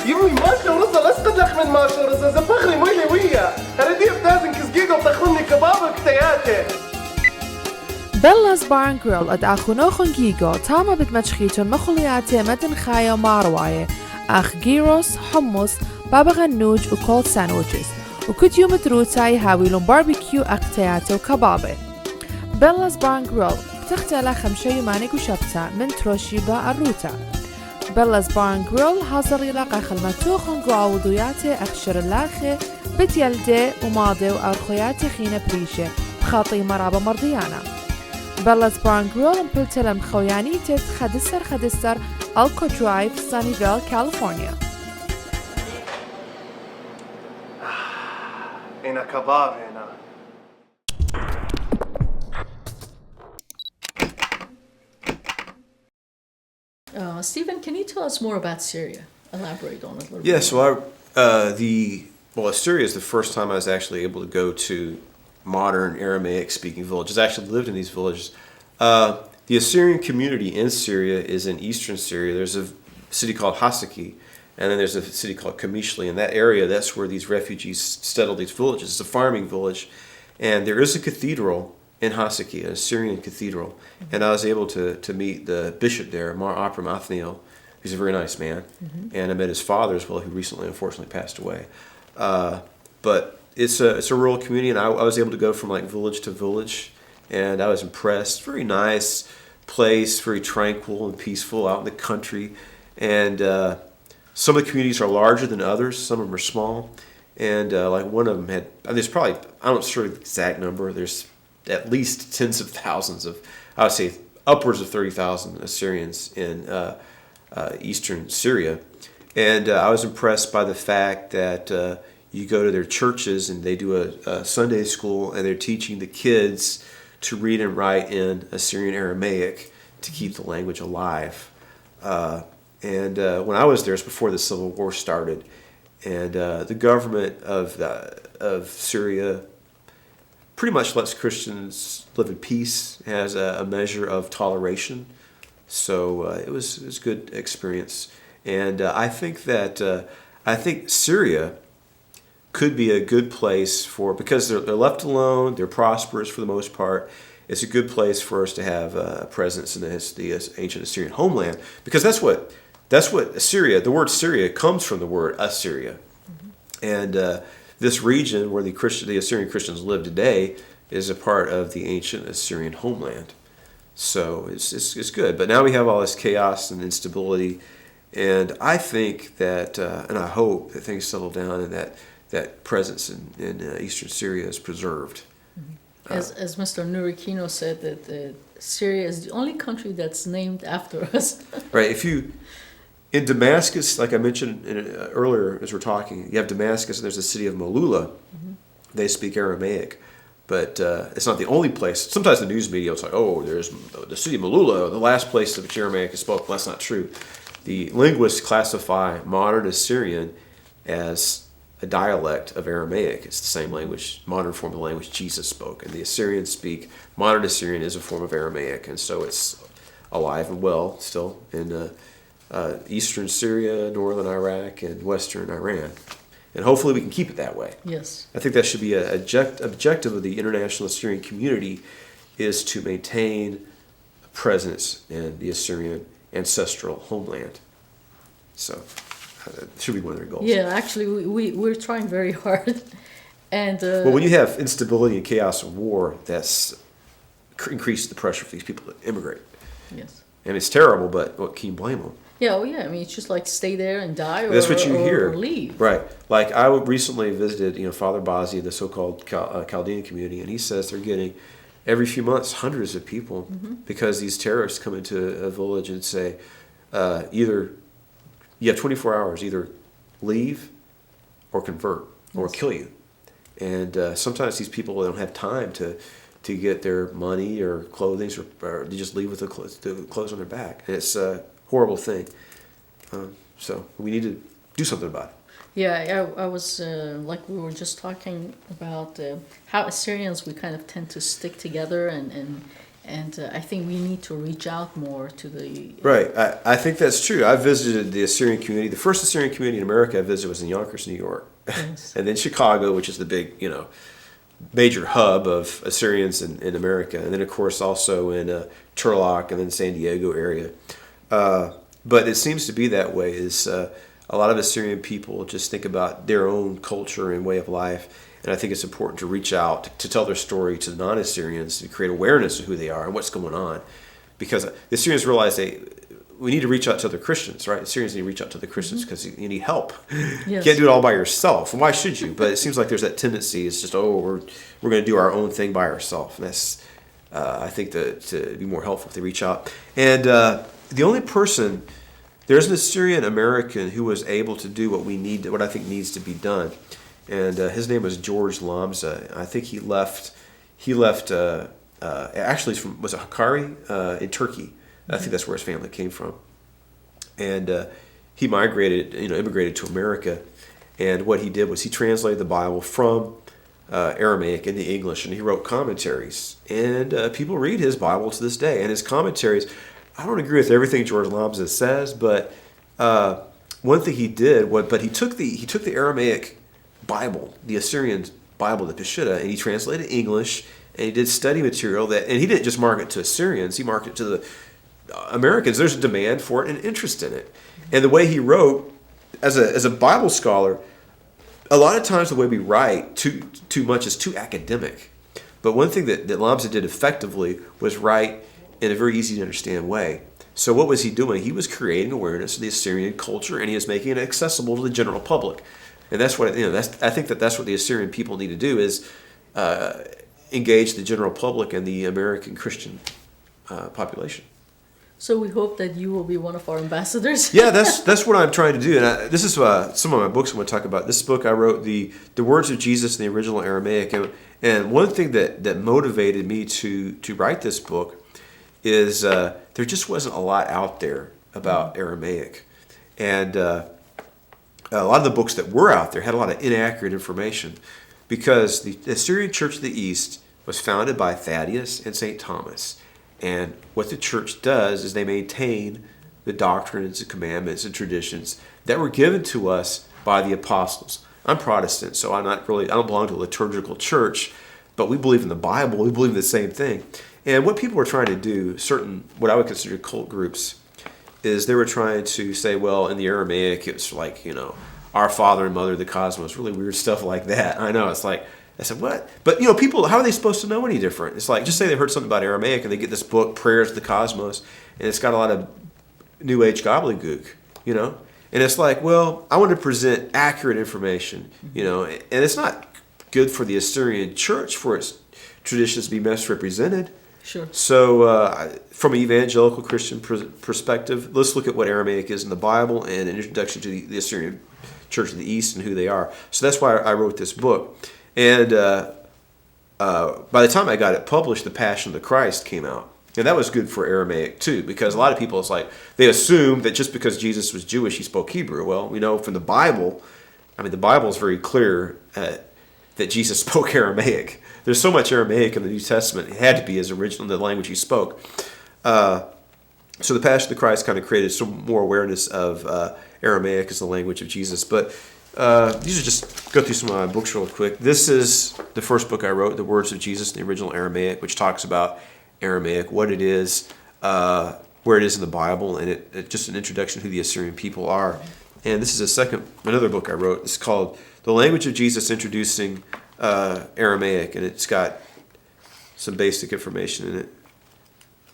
يمي ماشي ورزة لستدخ من ماشي ورزة زبخري مويلي ويا هرديف دازن كزجيجو بتخلني كبابك تياتي بيلا's Bar & Grill أخونوخن جيجو تاما بتمشخيتون مخلياتي مدن خايا مارواية أخ جيروس حمص بابا غنوج وكول ساندويتشز وكل يوم تروتاي هاويلون باربيكيو أكتياتو وكبابة. بيلا's Bar & Grill بتختلى 5 يومانك وشبتا من تروشيبا الروتا. بيلا's Bar & Grill حاضر يلاقى خلمتوخن قعودياتي أخشر اللاخي بتيلدي وماضي وأرخياتي خينة بريشة بخاطي مرابا مرضيانا. بيلا's Bar & Grill مبلتلم خويانيتت خدستر ألكو درايف سانيفيل كاليفورنيا. هنا كباب هنا Stephen, can you tell us more about Syria? Elaborate on it a little bit. Yeah, so Syria is the first time I was actually able to go to modern Aramaic speaking villages. I actually lived in these villages. The Assyrian community in Syria is in eastern Syria. There's a city called Hasaki, and then there's a city called Kamishli. In that area, that's where these refugees settled these villages. It's a farming village, and there is a cathedral in Hasaki, an Assyrian cathedral. And I was able to meet the bishop there, Mar Abram Othniel. He's a very nice man, and I met his father as well, who recently unfortunately passed away. But it's a rural community, and I was able to go from like village to village, and I was impressed. Very nice place, very tranquil and peaceful out in the country. And some of the communities are larger than others. Some of them are small. And like one of them had, there's probably, I'm not sure the exact number, there's at least tens of thousands of, I would say upwards of 30,000 Assyrians in eastern Syria. And I was impressed by the fact that you go to their churches and they do a Sunday school, and they're teaching the kids to read and write in Assyrian Aramaic to keep the language alive. And when I was there, it was before the Civil War started, and the government of Syria pretty much lets Christians live in peace, has a measure of toleration. So it was a good experience. And I think that Syria could be a good place for, because they're left alone, they're prosperous for the most part. It's a good place for us to have a presence in the ancient Assyrian homeland, because that's what Assyria, the word Syria comes from the word Assyria. And this region where the Assyrian Christians live today is a part of the ancient Assyrian homeland. So it's good. But now we have all this chaos and instability, and I think that, and I hope that things settle down and that presence in eastern Syria is preserved. As Mr. Nurikino said, that Syria is the only country that's named after us. Right. In Damascus, like I mentioned earlier as we're talking, you have Damascus, and there's the city of Malula. They speak Aramaic, but it's not the only place. Sometimes the news media will say, oh, there's the city of Malula, the last place that Aramaic is spoken. Well, that's not true. The linguists classify modern Assyrian as a dialect of Aramaic. It's the same language, modern form of the language Jesus spoke. And the Assyrians speak, modern Assyrian is a form of Aramaic. And so it's alive and well still in eastern Syria, northern Iraq, and western Iran. And hopefully we can keep it that way. Yes. I think that should be an objective of the international Assyrian community, is to maintain a presence in the Assyrian ancestral homeland. So it should be one of their goals. Yeah, actually, we're trying very hard. And well, when you have instability and chaos and war, that's increases the pressure for these people to immigrate. Yes. And it's terrible, but what can you blame them? Yeah, well, yeah. I mean, it's just like stay there and die, That's what you hear. Or leave. Right. Like I recently visited, Father Bazi, the so-called Chaldean community, and he says they're getting every few months hundreds of people because these terrorists come into a village and say, either you have 24 hours, either leave or convert or kill you. And sometimes these people don't have time to get their money or clothing, or they just leave with the clothes on their back. And it's a horrible thing. So we need to do something about it. Yeah, I was, like we were just talking about how Assyrians, we kind of tend to stick together, and I think we need to reach out more to the... Right. I think that's true. I visited the Assyrian community. The first Assyrian community in America I visited was in Yonkers, New York. Yes. And then Chicago, which is the big, major hub of Assyrians in America. And then, of course, also in Turlock and then San Diego area. But it seems to be that way. Is a lot of Assyrian people just think about their own culture and way of life. And I think it's important to reach out, to tell their story to the non-Assyrians, to create awareness of who they are and what's going on. Because the Assyrians realize we need to reach out to other Christians, right? Assyrians need to reach out to the Christians because you need help. Yes. You can't do it all by yourself. And why should you? But it seems like there's that tendency. It's just, we're going to do our own thing by ourselves. And that's, I think, to be more helpful if they reach out. And the only person, there's an Assyrian American who was able to do what I think needs to be done. And his name was George Lamza. I think he left. Actually, he's from, was it Hakkari in Turkey? I think that's where his family came from. And he immigrated to America. And what he did was he translated the Bible from Aramaic into English, and he wrote commentaries. And people read his Bible to this day. And his commentaries, I don't agree with everything George Lambsa says, but one thing he did was, but he took the Aramaic Bible, the Assyrian Bible, the Peshitta, and he translated English, and he did study material and he didn't just market to Assyrians, he marketed it to the Americans. There's a demand for it and interest in it. And the way he wrote, as a Bible scholar, a lot of times the way we write too much is too academic. But one thing that Lambsa did effectively was write in a very easy to understand way. So what was he doing? He was creating awareness of the Assyrian culture, and he was making it accessible to the general public. And that's what I think that's what the Assyrian people need to do is engage the general public and the American Christian population. So we hope that you will be one of our ambassadors. Yeah, that's what I'm trying to do. And this is some of my books I'm going to talk about. This book I wrote, the words of Jesus in the original Aramaic. And one thing that motivated me to write this book is there just wasn't a lot out there about Aramaic. And a lot of the books that were out there had a lot of inaccurate information because the Assyrian Church of the East was founded by Thaddeus and St. Thomas. And what the church does is they maintain the doctrines and commandments and traditions that were given to us by the apostles. I'm Protestant, so I don't belong to a liturgical church, but we believe in the Bible. We believe in the same thing. And what people were trying to do, what I would consider cult groups, is they were trying to say, well, in the Aramaic, it was like, our Father and Mother of the Cosmos, really weird stuff like that. I know, it's like, I said, what? But, people, how are they supposed to know any different? It's like, just say they heard something about Aramaic and they get this book, Prayers of the Cosmos, and it's got a lot of New Age gobbledygook, And it's like, well, I want to present accurate information, and it's not good for the Assyrian church for its traditions to be misrepresented. Sure. So from an evangelical Christian perspective, let's look at what Aramaic is in the Bible and an introduction to the Assyrian Church of the East and who they are. So that's why I wrote this book. And by the time I got it published, The Passion of the Christ came out. And that was good for Aramaic too, because a lot of people, it's like, they assume that just because Jesus was Jewish, he spoke Hebrew. Well, we know from the Bible, the Bible is very clear that Jesus spoke Aramaic. There's so much Aramaic in the New Testament, it had to be his original, the language he spoke. So The Passion of the Christ kind of created some more awareness of Aramaic as the language of Jesus. But these are just go through some of my books real quick. This is the first book I wrote, The Words of Jesus in the Original Aramaic, which talks about Aramaic, what it is, where it is in the Bible, and it just an introduction to who the Assyrian people are. And this is another book I wrote. It's called The Language of Jesus Introducing Aramaic, and it's got some basic information in it.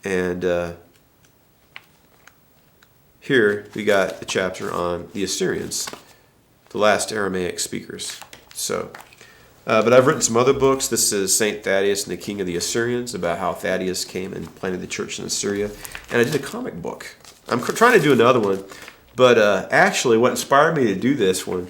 And here we got the chapter on the Assyrians, the last Aramaic speakers. So, but I've written some other books. This is Saint Thaddeus and the King of the Assyrians, about how Thaddeus came and planted the church in Syria. And I did a comic book. I'm trying to do another one, but actually what inspired me to do this one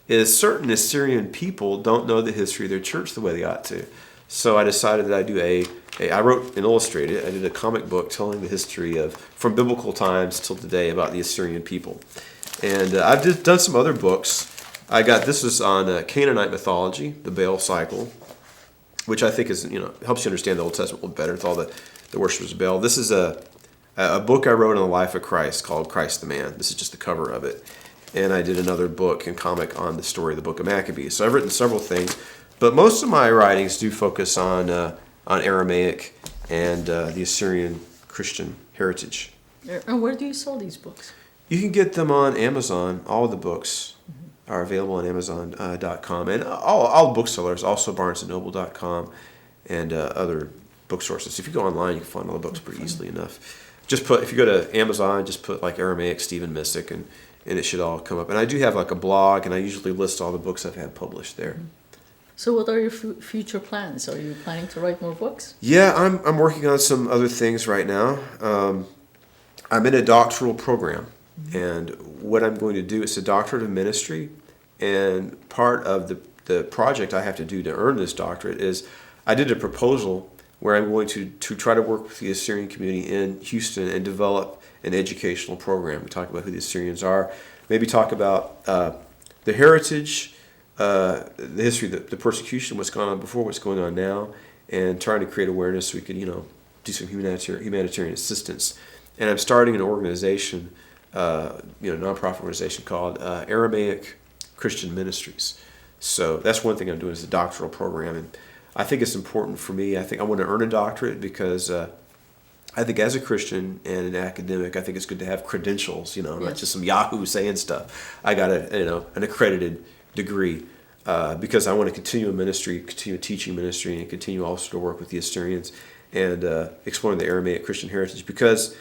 is certain Assyrian people don't know the history of their church the way they ought to. So I decided that I'd do I wrote and illustrated, I did a comic book telling the history from biblical times till today about the Assyrian people. And I've done some other books. This was on Canaanite mythology, the Baal cycle, which I think is, helps you understand the Old Testament a little better with all the worshippers of Baal. This is a book I wrote on the life of Christ called Christ the Man. This is just the cover of it. And I did another book and comic on the story of the book of Maccabees. So I've written several things, but most of my writings do focus on Aramaic and the Assyrian Christian heritage. And where do you sell these books? You can get them on Amazon. All of the books are available on Amazon.com. And all booksellers, also BarnesandNoble.com and other book sources. If you go online, you can find all the books pretty easily enough. If you go to Amazon, just put like Aramaic A.Missick and it should all come up. And I do have like a blog, and I usually list all the books I've had published there. So what are your future plans? Are you planning to write more books? Yeah, I'm working on some other things right now. I'm in a doctoral program, and what I'm going to do is a doctorate of ministry, and part of the project I have to do to earn this doctorate is I did a proposal where I'm going to try to work with the Assyrian community in Houston and develop an educational program. We talk about who the Assyrians are, maybe talk about the heritage, the history, the persecution, what's gone on before, what's going on now, and trying to create awareness so we could, do some humanitarian assistance. And I'm starting an organization, nonprofit organization called Aramaic Christian Ministries. So that's one thing I'm doing is a doctoral program, and I think it's important for me. I think I want to earn a doctorate because I think as a Christian and an academic, I think it's good to have credentials. Not just some Yahoo saying stuff. I got an accredited degree because I want to continue a ministry, continue a teaching ministry, and continue also to work with the Assyrians and exploring the Aramaic Christian heritage. Because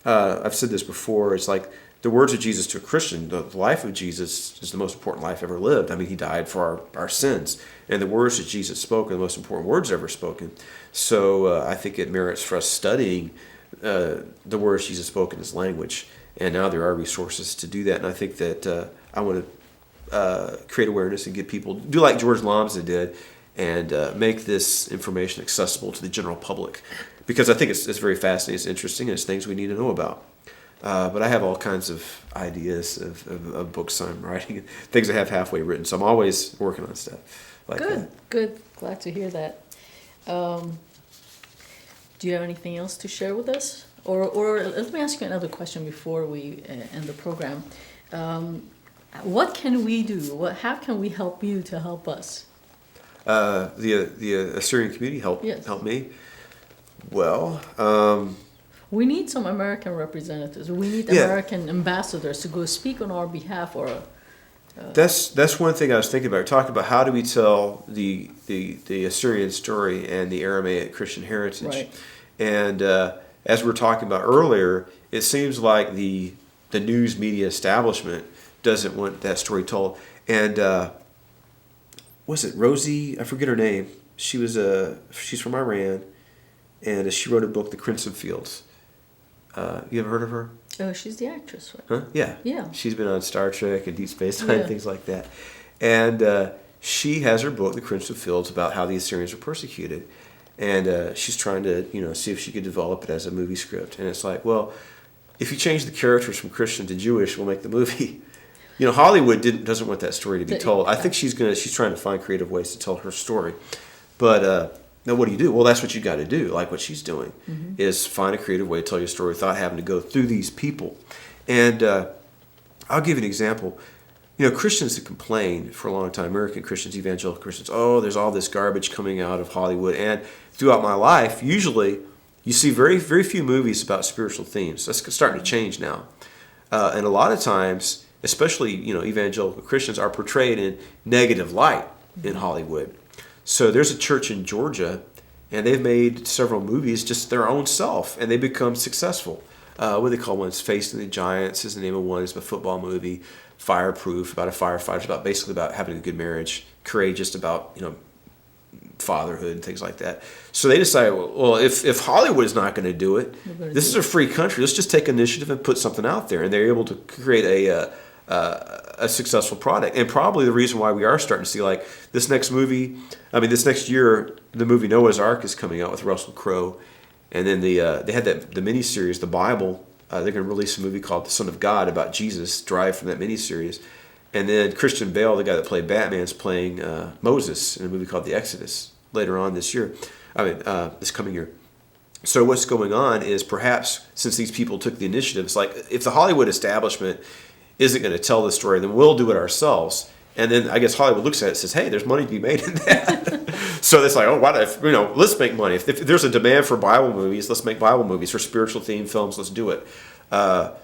I've said this before, it's like the words of Jesus to a Christian, the life of Jesus is the most important life ever lived. I mean, he died for our sins. And the words that Jesus spoke are the most important words ever spoken. So I think it merits for us studying the words Jesus spoke in his language. And now there are resources to do that. And I think that I want to create awareness and get people, do like George Lambsa did, and make this information accessible to the general public. Because I think it's very fascinating, it's interesting, and it's things we need to know about. But I have all kinds of ideas of books I'm writing, things I have halfway written. So I'm always working on stuff like that. Good. Glad to hear that. Do you have anything else to share with us? Or let me ask you another question before we end the program. What can we do? How can we help you to help us? The Assyrian community help me. Well, we need some American representatives. We need American ambassadors to go speak on our behalf. That's one thing I was thinking about. Talking about how do we tell the Assyrian story and the Aramaic Christian heritage. Right. And as we were talking about earlier, it seems like the news media establishment doesn't want that story told. And was it Rosie? I forget her name. She's from Iran, and she wrote a book, The Crimson Fields. You ever heard of her? Oh, she's the actress, right? Huh? Yeah. Yeah. She's been on Star Trek and Deep Space Nine, things like that. And she has her book, The Crimson Fields, about how the Assyrians were persecuted. And she's trying to, see if she could develop it as a movie script. And it's like, well, if you change the characters from Christian to Jewish, we'll make the movie. Hollywood doesn't want that story to be told. I think she's trying to find creative ways to tell her story. But now what do you do? Well, that's what you got to do. Like what she's doing is find a creative way to tell your story without having to go through these people. And I'll give you an example. Christians have complained for a long time, American Christians, evangelical Christians, there's all this garbage coming out of Hollywood. And throughout my life, usually you see very, very few movies about spiritual themes. That's starting to change now. And a lot of times, especially, evangelical Christians are portrayed in negative light in Hollywood. So there's a church in Georgia, and they've made several movies just their own self, and they become successful. What do they call one? It's Facing the Giants is the name of one. It's a football movie. Fireproof, about a firefighter, basically about having a good marriage. Courageous, about fatherhood and things like that. So they decided, well, if Hollywood is not going to do it, this is a free country. Let's just take initiative and put something out there. And they're able to create a successful product. And probably the reason why we are starting to see like this next year, the movie Noah's Ark is coming out with Russell Crowe. And then they had the miniseries, The Bible. They're going to release a movie called The Son of God about Jesus, derived from that miniseries. And then Christian Bale, the guy that played Batman, is playing Moses in a movie called The Exodus later on this coming year. So what's going on is perhaps since these people took the initiative, it's like if the Hollywood establishment isn't going to tell the story, then we'll do it ourselves. And then I guess Hollywood looks at it and says, hey, there's money to be made in that. So it's like, let's make money. If there's a demand for Bible movies, let's make Bible movies. For spiritual themed films, let's do it. But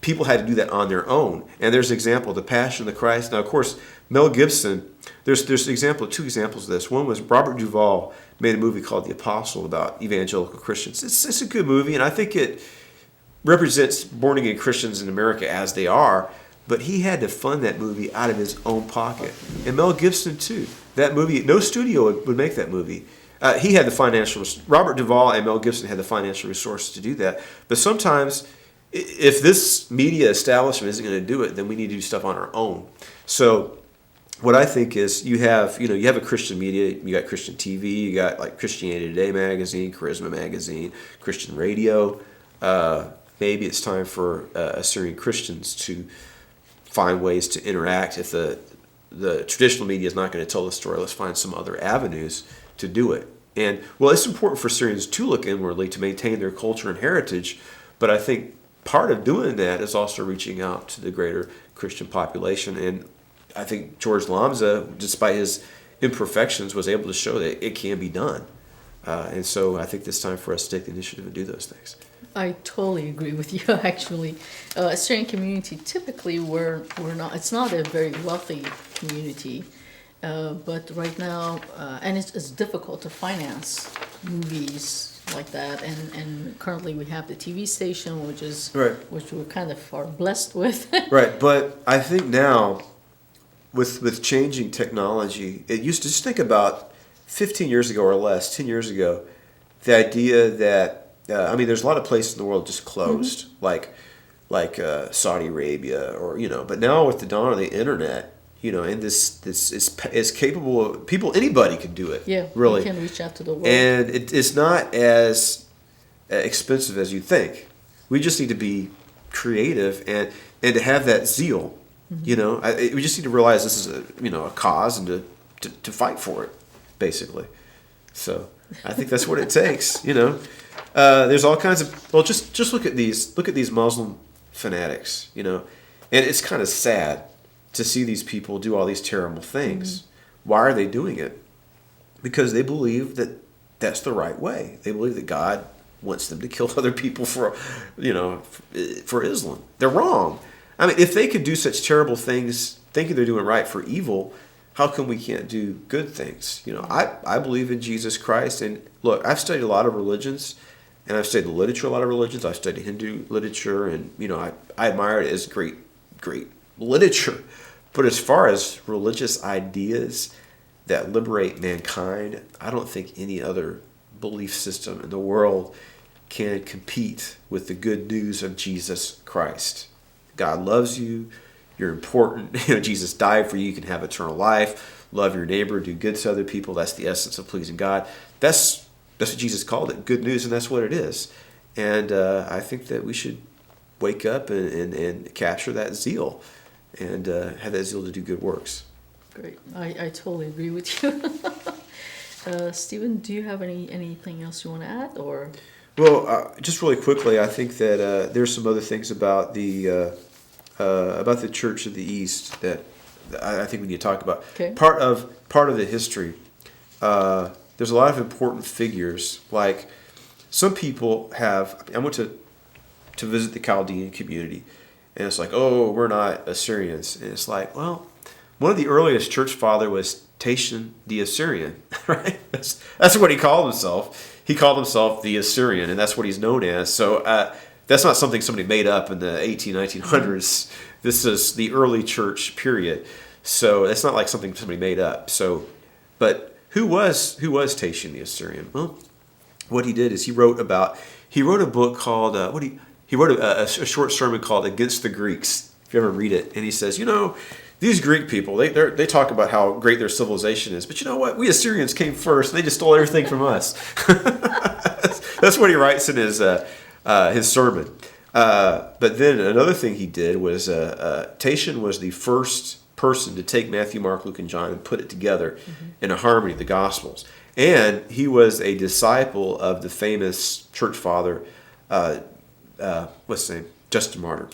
people had to do that on their own. And there's an example, The Passion of the Christ. Now, of course, Mel Gibson, there's two examples of this. One was Robert Duvall made a movie called The Apostle about evangelical Christians. It's a good movie, and I think it represents born-again Christians in America as they are. But he had to fund that movie out of his own pocket. And Mel Gibson, too. That movie, no studio would make that movie. He had the financial, Robert Duvall and Mel Gibson had the financial resources to do that. But sometimes, if this media establishment isn't going to do it, then we need to do stuff on our own. So what I think is you have a Christian media, you got Christian TV, you got like Christianity Today magazine, Charisma magazine, Christian radio. Maybe it's time for Assyrian Christians to find ways to interact. If the the traditional media is not going to tell the story. Let's find some other avenues to do it. And well, it's important for Syrians to look inwardly to maintain their culture and heritage, but I think part of doing that is also reaching out to the greater Christian population. And I think George Lamza, despite his imperfections, was able to show that it can be done. And so I think it's time for us to take the initiative and do those things. I totally agree with you, actually. Assyrian community, typically, we're not, it's not a very wealthy community. But right now, and it's difficult to finance movies like that. And currently we have the TV station, which is which we're kind of are blessed with. Right, but I think now, with changing technology, it used to just think about 15 years ago or less, 10 years ago, the idea that there's a lot of places in the world just closed, like Saudi Arabia, or but now with the dawn of the internet. And this is capable of people. Anybody can do it. Yeah, really. You can reach out to the world, and it's not as expensive as you think. We just need to be creative and to have that zeal. Mm-hmm. We just need to realize this is a cause and to fight for it, basically. So I think that's what it takes. There's all kinds of just look at these Muslim fanatics. And it's kind of sad to see these people do all these terrible things. Mm-hmm. Why are they doing it? Because they believe that that's the right way. They believe that God wants them to kill other people for Islam. They're wrong. If they could do such terrible things, thinking they're doing right for evil, how come we can't do good things? I believe in Jesus Christ. And look, I've studied a lot of religions, and I've studied the literature of a lot of religions. I've studied Hindu literature, and I admire it as great literature. But as far as religious ideas that liberate mankind, I don't think any other belief system in the world can compete with the good news of Jesus Christ. God loves you. You're important. Jesus died for you. You can have eternal life. Love your neighbor. Do good to other people. That's the essence of pleasing God. That's what Jesus called it. Good news, and that's what it is. And I think that we should wake up and capture that zeal. And have that zeal to do good works. Great. I totally agree with you. Stephen, do you have anything else you want to add? Or? Well, just really quickly, I think that there's some other things about the Church of the East that I think we need to talk about. Okay. Part of the history, there's a lot of important figures. Like some people I went to visit the Chaldean community. And it's like, oh, we're not Assyrians. And it's like, well, one of the earliest church father was Tatian the Assyrian, right? That's what he called himself. He called himself the Assyrian, and that's what he's known as. So that's not something somebody made up in the 1900s. This is the early church period. So it's not like something somebody made up. So, but who was Tatian the Assyrian? Well, what he did is he wrote a book called He wrote a short sermon called "Against the Greeks." If you ever read it, and he says, these Greek people, they talk about how great their civilization is, but you know what? We Assyrians came first, and they just stole everything from us. That's what he writes in his sermon. But then another thing he did was Tatian was the first person to take Matthew, Mark, Luke, and John and put it together in a harmony of the Gospels. And he was a disciple of the famous church father. What's his name? Justin Martyr.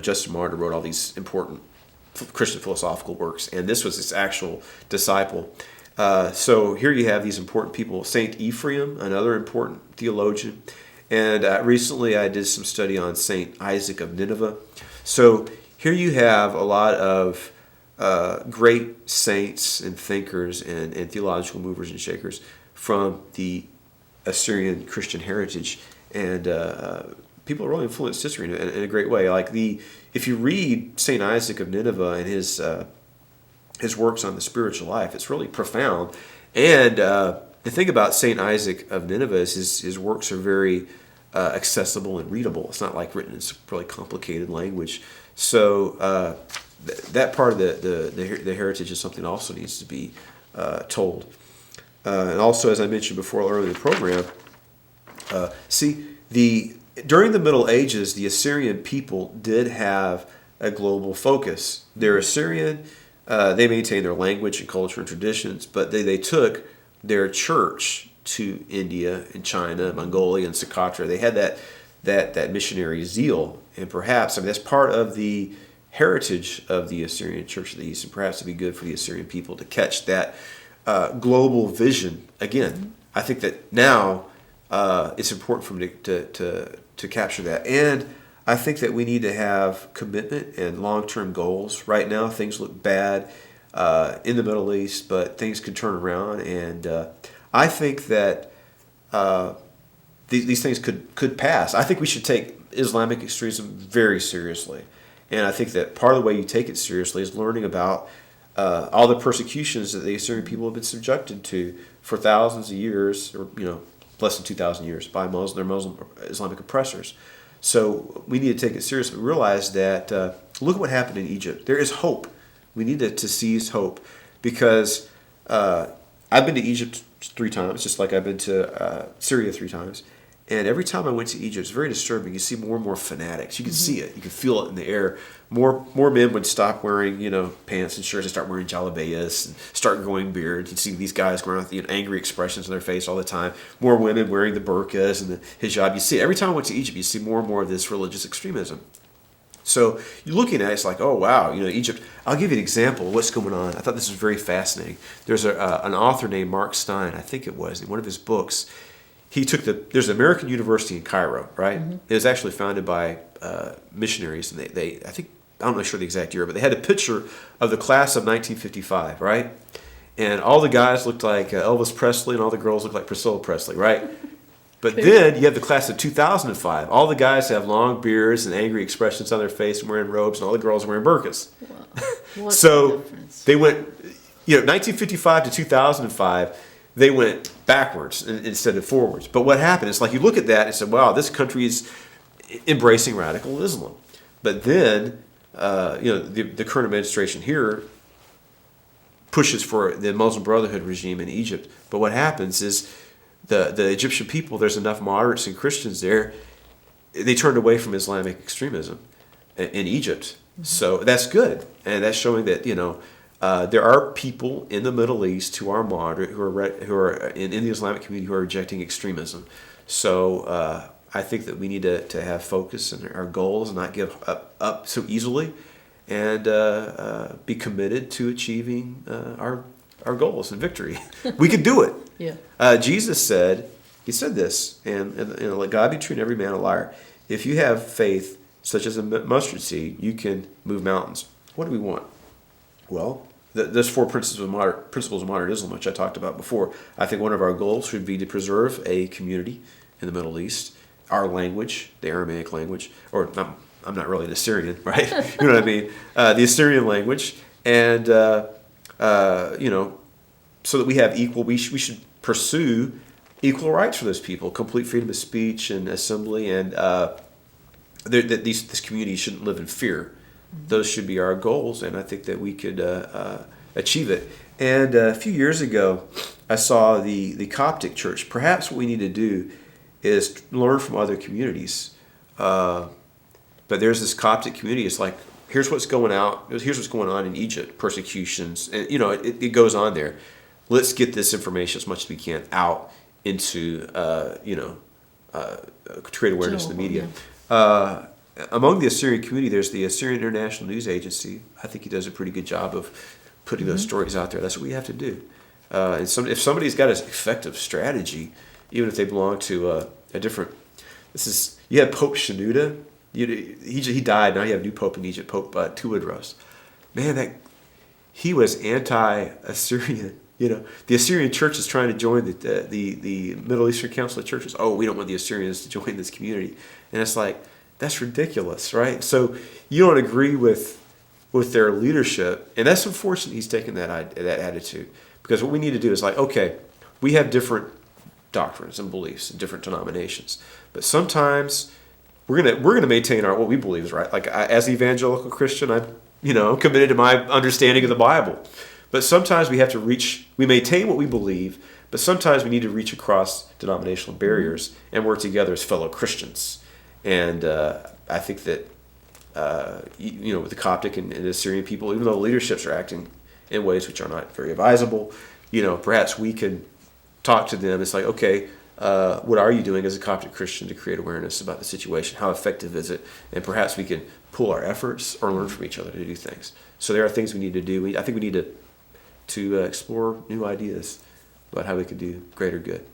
Justin Martyr wrote all these important Christian philosophical works, and this was his actual disciple. So here you have these important people. Saint Ephraim, another important theologian. And recently I did some study on Saint Isaac of Nineveh. So here you have a lot of great saints and thinkers and theological movers and shakers from the Assyrian Christian heritage. And people really influenced history in a great way. If you read Saint Isaac of Nineveh and his works on the spiritual life, it's really profound. And the thing about Saint Isaac of Nineveh is his works are very accessible and readable. It's not like written in some really complicated language. So that part of the heritage is something that also needs to be told. And also, as I mentioned before earlier in the program, during the Middle Ages, the Assyrian people did have a global focus. They're Assyrian. they maintain their language and culture and traditions, but they took their church to India and China, Mongolia and Socotra. They had that missionary zeal, and perhaps, I mean, that's part of the heritage of the Assyrian Church of the East, and perhaps it'd be good for the Assyrian people to catch that global vision again. I think that now it's important for them to capture that, and I think that we need to have commitment and long-term goals. Right now, things look bad in the Middle East, but things could turn around, and I think that these things could pass. I think we should take Islamic extremism very seriously, and I think that part of the way you take it seriously is learning about all the persecutions that the Assyrian people have been subjected to for thousands of years, or less than 2,000 years, by their Muslim Islamic oppressors. So we need to take it seriously. Realize that look at what happened in Egypt. There is hope. We need to seize hope, because I've been to Egypt 3 times, just like I've been to Syria 3 times. And every time I went to Egypt, it's very disturbing. You see more and more fanatics. You can see it. You can feel it in the air. More men would stop wearing, pants and shirts and start wearing jalabiyas and start growing beards. You see these guys going around with angry expressions on their face all the time. More women wearing the burqas and the hijab. You see it. Every time I went to Egypt, you see more and more of this religious extremism. So you're looking at it, it's like, oh, wow, Egypt. I'll give you an example of what's going on. I thought this was very fascinating. There's an author named Mark Stein, I think it was, in one of his books. There's an American university in Cairo, right? Mm-hmm. It was actually founded by missionaries, and I'm not sure the exact year, but they had a picture of the class of 1955, right? And all the guys looked like Elvis Presley, and all the girls looked like Priscilla Presley, right? But then you have the class of 2005. All the guys have long beards and angry expressions on their face and wearing robes, and all the girls are wearing burqas. Wow. So they went, 1955 to 2005, they went backwards instead of forwards. But what happened is, like, you look at that and say, wow, this country is embracing radical Islam. But then, the current administration here pushes for the Muslim Brotherhood regime in Egypt. But what happens is the Egyptian people, there's enough moderates and Christians there, they turned away from Islamic extremism in Egypt. Mm-hmm. So that's good. And that's showing that, there are people in the Middle East who are moderate, who are in the Islamic community, who are rejecting extremism. So I think that we need to have focus in our goals and not give up so easily, and be committed to achieving our goals and victory. We can do it. Yeah. Jesus said this, and let God be true and every man a liar. If you have faith such as a mustard seed, you can move mountains. What do we want? Well, there's 4 principles of modern Islam, which I talked about before. I think one of our goals should be to preserve a community in the Middle East, our language, the Aramaic language, or I'm not really an Assyrian, right? You know what I mean? The Assyrian language, and so that we have we should pursue equal rights for those people, complete freedom of speech and assembly, and this community shouldn't live in fear. Those should be our goals, and I think that we could achieve it. And a few years ago, I saw the Coptic church. Perhaps what we need to do is learn from other communities. But there's this Coptic community. It's like, here's what's going on in Egypt, persecutions, and it goes on there. Let's get this information as much as we can out into to create awareness in the media. Yeah. Among the Assyrian community, there's the Assyrian International News Agency. I think he does a pretty good job of putting those stories out there. That's what we have to do. And if somebody's got an effective strategy, even if they belong to a different, you have Pope Shenouda. He died. Now you have a new pope in Egypt, Pope Tewodros. Man, he was anti-Assyrian. The Assyrian church is trying to join the Middle Eastern Council of Churches. Oh, we don't want the Assyrians to join this community, and it's like, that's ridiculous, right? So you don't agree with their leadership, and that's unfortunate. He's taken that attitude, because what we need to do is like, okay, we have different doctrines and beliefs and different denominations, but sometimes we're gonna maintain what we believe is right. Like as an evangelical Christian, I'm committed to my understanding of the Bible. But sometimes we maintain what we believe, but sometimes we need to reach across denominational barriers and work together as fellow Christians. And I think that, with the Coptic and the Assyrian people, even though leaderships are acting in ways which are not very advisable. Perhaps we can talk to them. It's like, okay, what are you doing as a Coptic Christian to create awareness about the situation? How effective is it? And perhaps we can pool our efforts or learn from each other to do things. So there are things we need to do. I think we need to explore new ideas about how we can do greater good.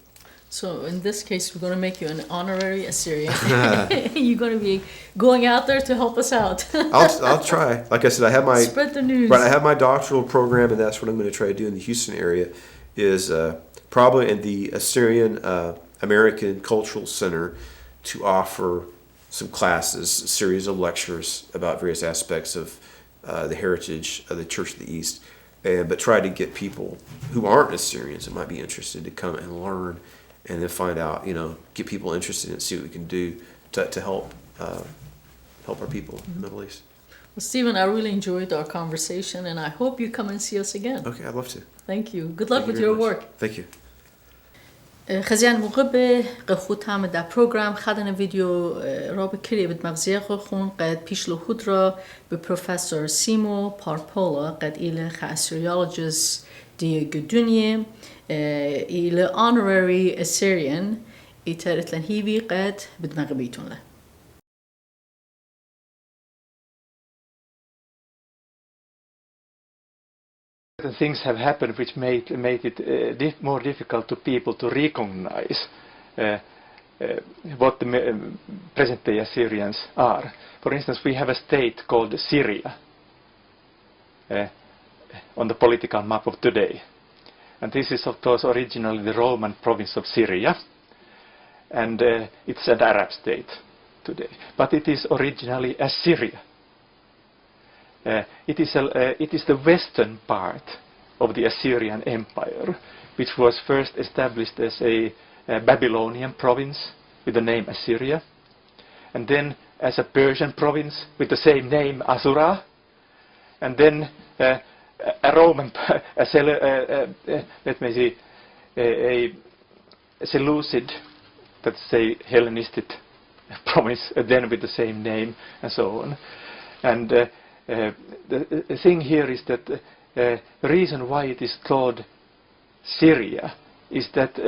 So in this case, we're going to make you an honorary Assyrian. You're going to be going out there to help us out. I'll try. Like I said, I have my spread the news. Right, I have my doctoral program, and that's what I'm going to try to do in the Houston area. Is probably in the Assyrian American Cultural Center to offer some classes, a series of lectures about various aspects of the heritage of the Church of the East, but try to get people who aren't Assyrians that might be interested to come and learn, and then find out, get people interested and see what we can do to help our people in the Middle East. Well, Stephen, I really enjoyed our conversation, and I hope you come and see us again. Okay, I'd love to. Thank you. Good luck with your work. Thank you. خزيان مغبه قخوت هم در پروگرام خدن ویدیو را بکری بد مغزیه خون قد پیش لحود را به پروفسور سیمو پارپولا قد ایل خاسریولوژیست دی گدونیه ایل honorary Assyrian ایتر هیوی قد بد مغبیتون له. Things have happened which made it more difficult to people to recognize what the present-day Assyrians are. For instance, we have a state called Syria on the political map of today. And this is, of course, originally the Roman province of Syria. And it's an Arab state today. But it is originally Assyria. It is the western part of the Assyrian Empire, which was first established as a Babylonian province with the name Assyria, and then as a Persian province with the same name Asura, and then a Roman, a Seleucid, that's a Hellenistic province, then with the same name, and so on. And the thing here is that the reason why it is called Syria is that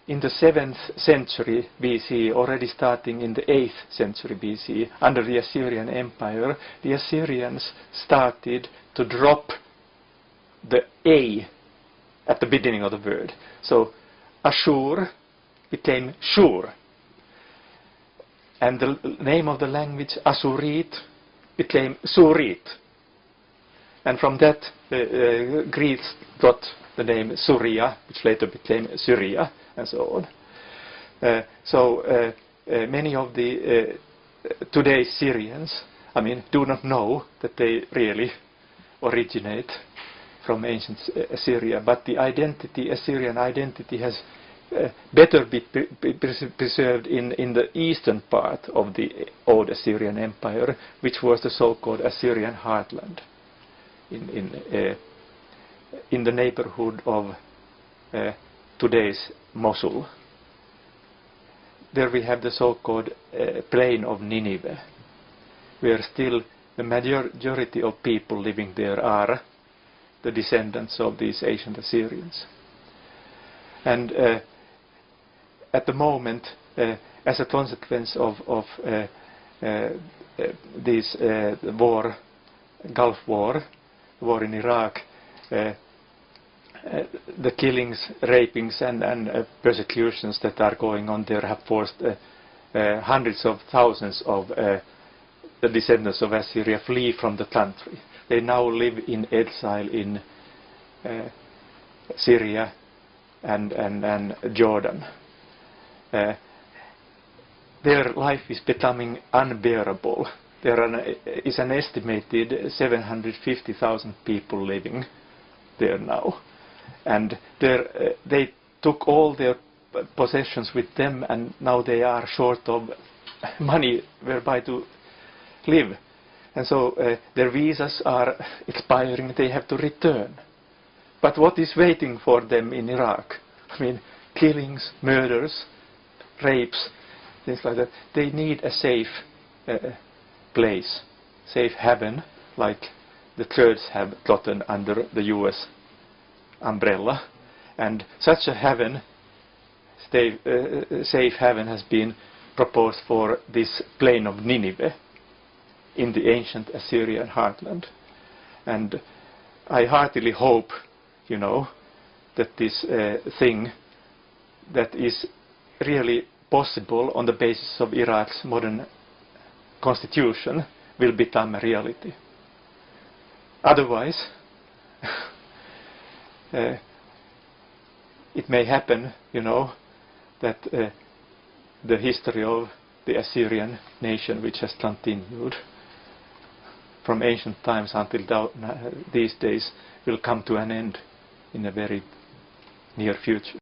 in the 7th century BC, already starting in the 8th century BC, under the Assyrian Empire, the Assyrians started to drop the A at the beginning of the word. So Ashur became Shur. And the name of the language, Asurit, became Surit. And from that, Greeks got the name Syria, which later became Syria, and so on. Many of the today's Syrians, do not know that they really originate from ancient Assyria, but the identity, Assyrian identity, has better be preserved in the eastern part of the old Assyrian Empire, which was the so-called Assyrian heartland in the neighborhood of today's Mosul. There we have the so-called plain of Nineveh, where still the majority of people living there are the descendants of these ancient Assyrians. And at the moment, as a consequence of this Gulf War in Iraq, the killings, rapings, and persecutions that are going on there have forced hundreds of thousands of the descendants of Assyria flee from the country. They now live in exile in Syria and Jordan. Their life is becoming unbearable. There is an estimated 750,000 people living there now. And they took all their possessions with them, and now they are short of money whereby to live. And so their visas are expiring, they have to return. But what is waiting for them in Iraq? Killings, murders, rapes, things like that. They need a safe place, safe haven, like the Kurds have gotten under the US umbrella. And such a heaven, safe haven, has been proposed for this plain of Nineveh in the ancient Assyrian heartland. And I heartily hope, you know, that this thing that is really possible on the basis of Iraq's modern constitution will become a reality. Otherwise, it may happen, you know, that the history of the Assyrian nation, which has continued from ancient times until these days, will come to an end in a very near future.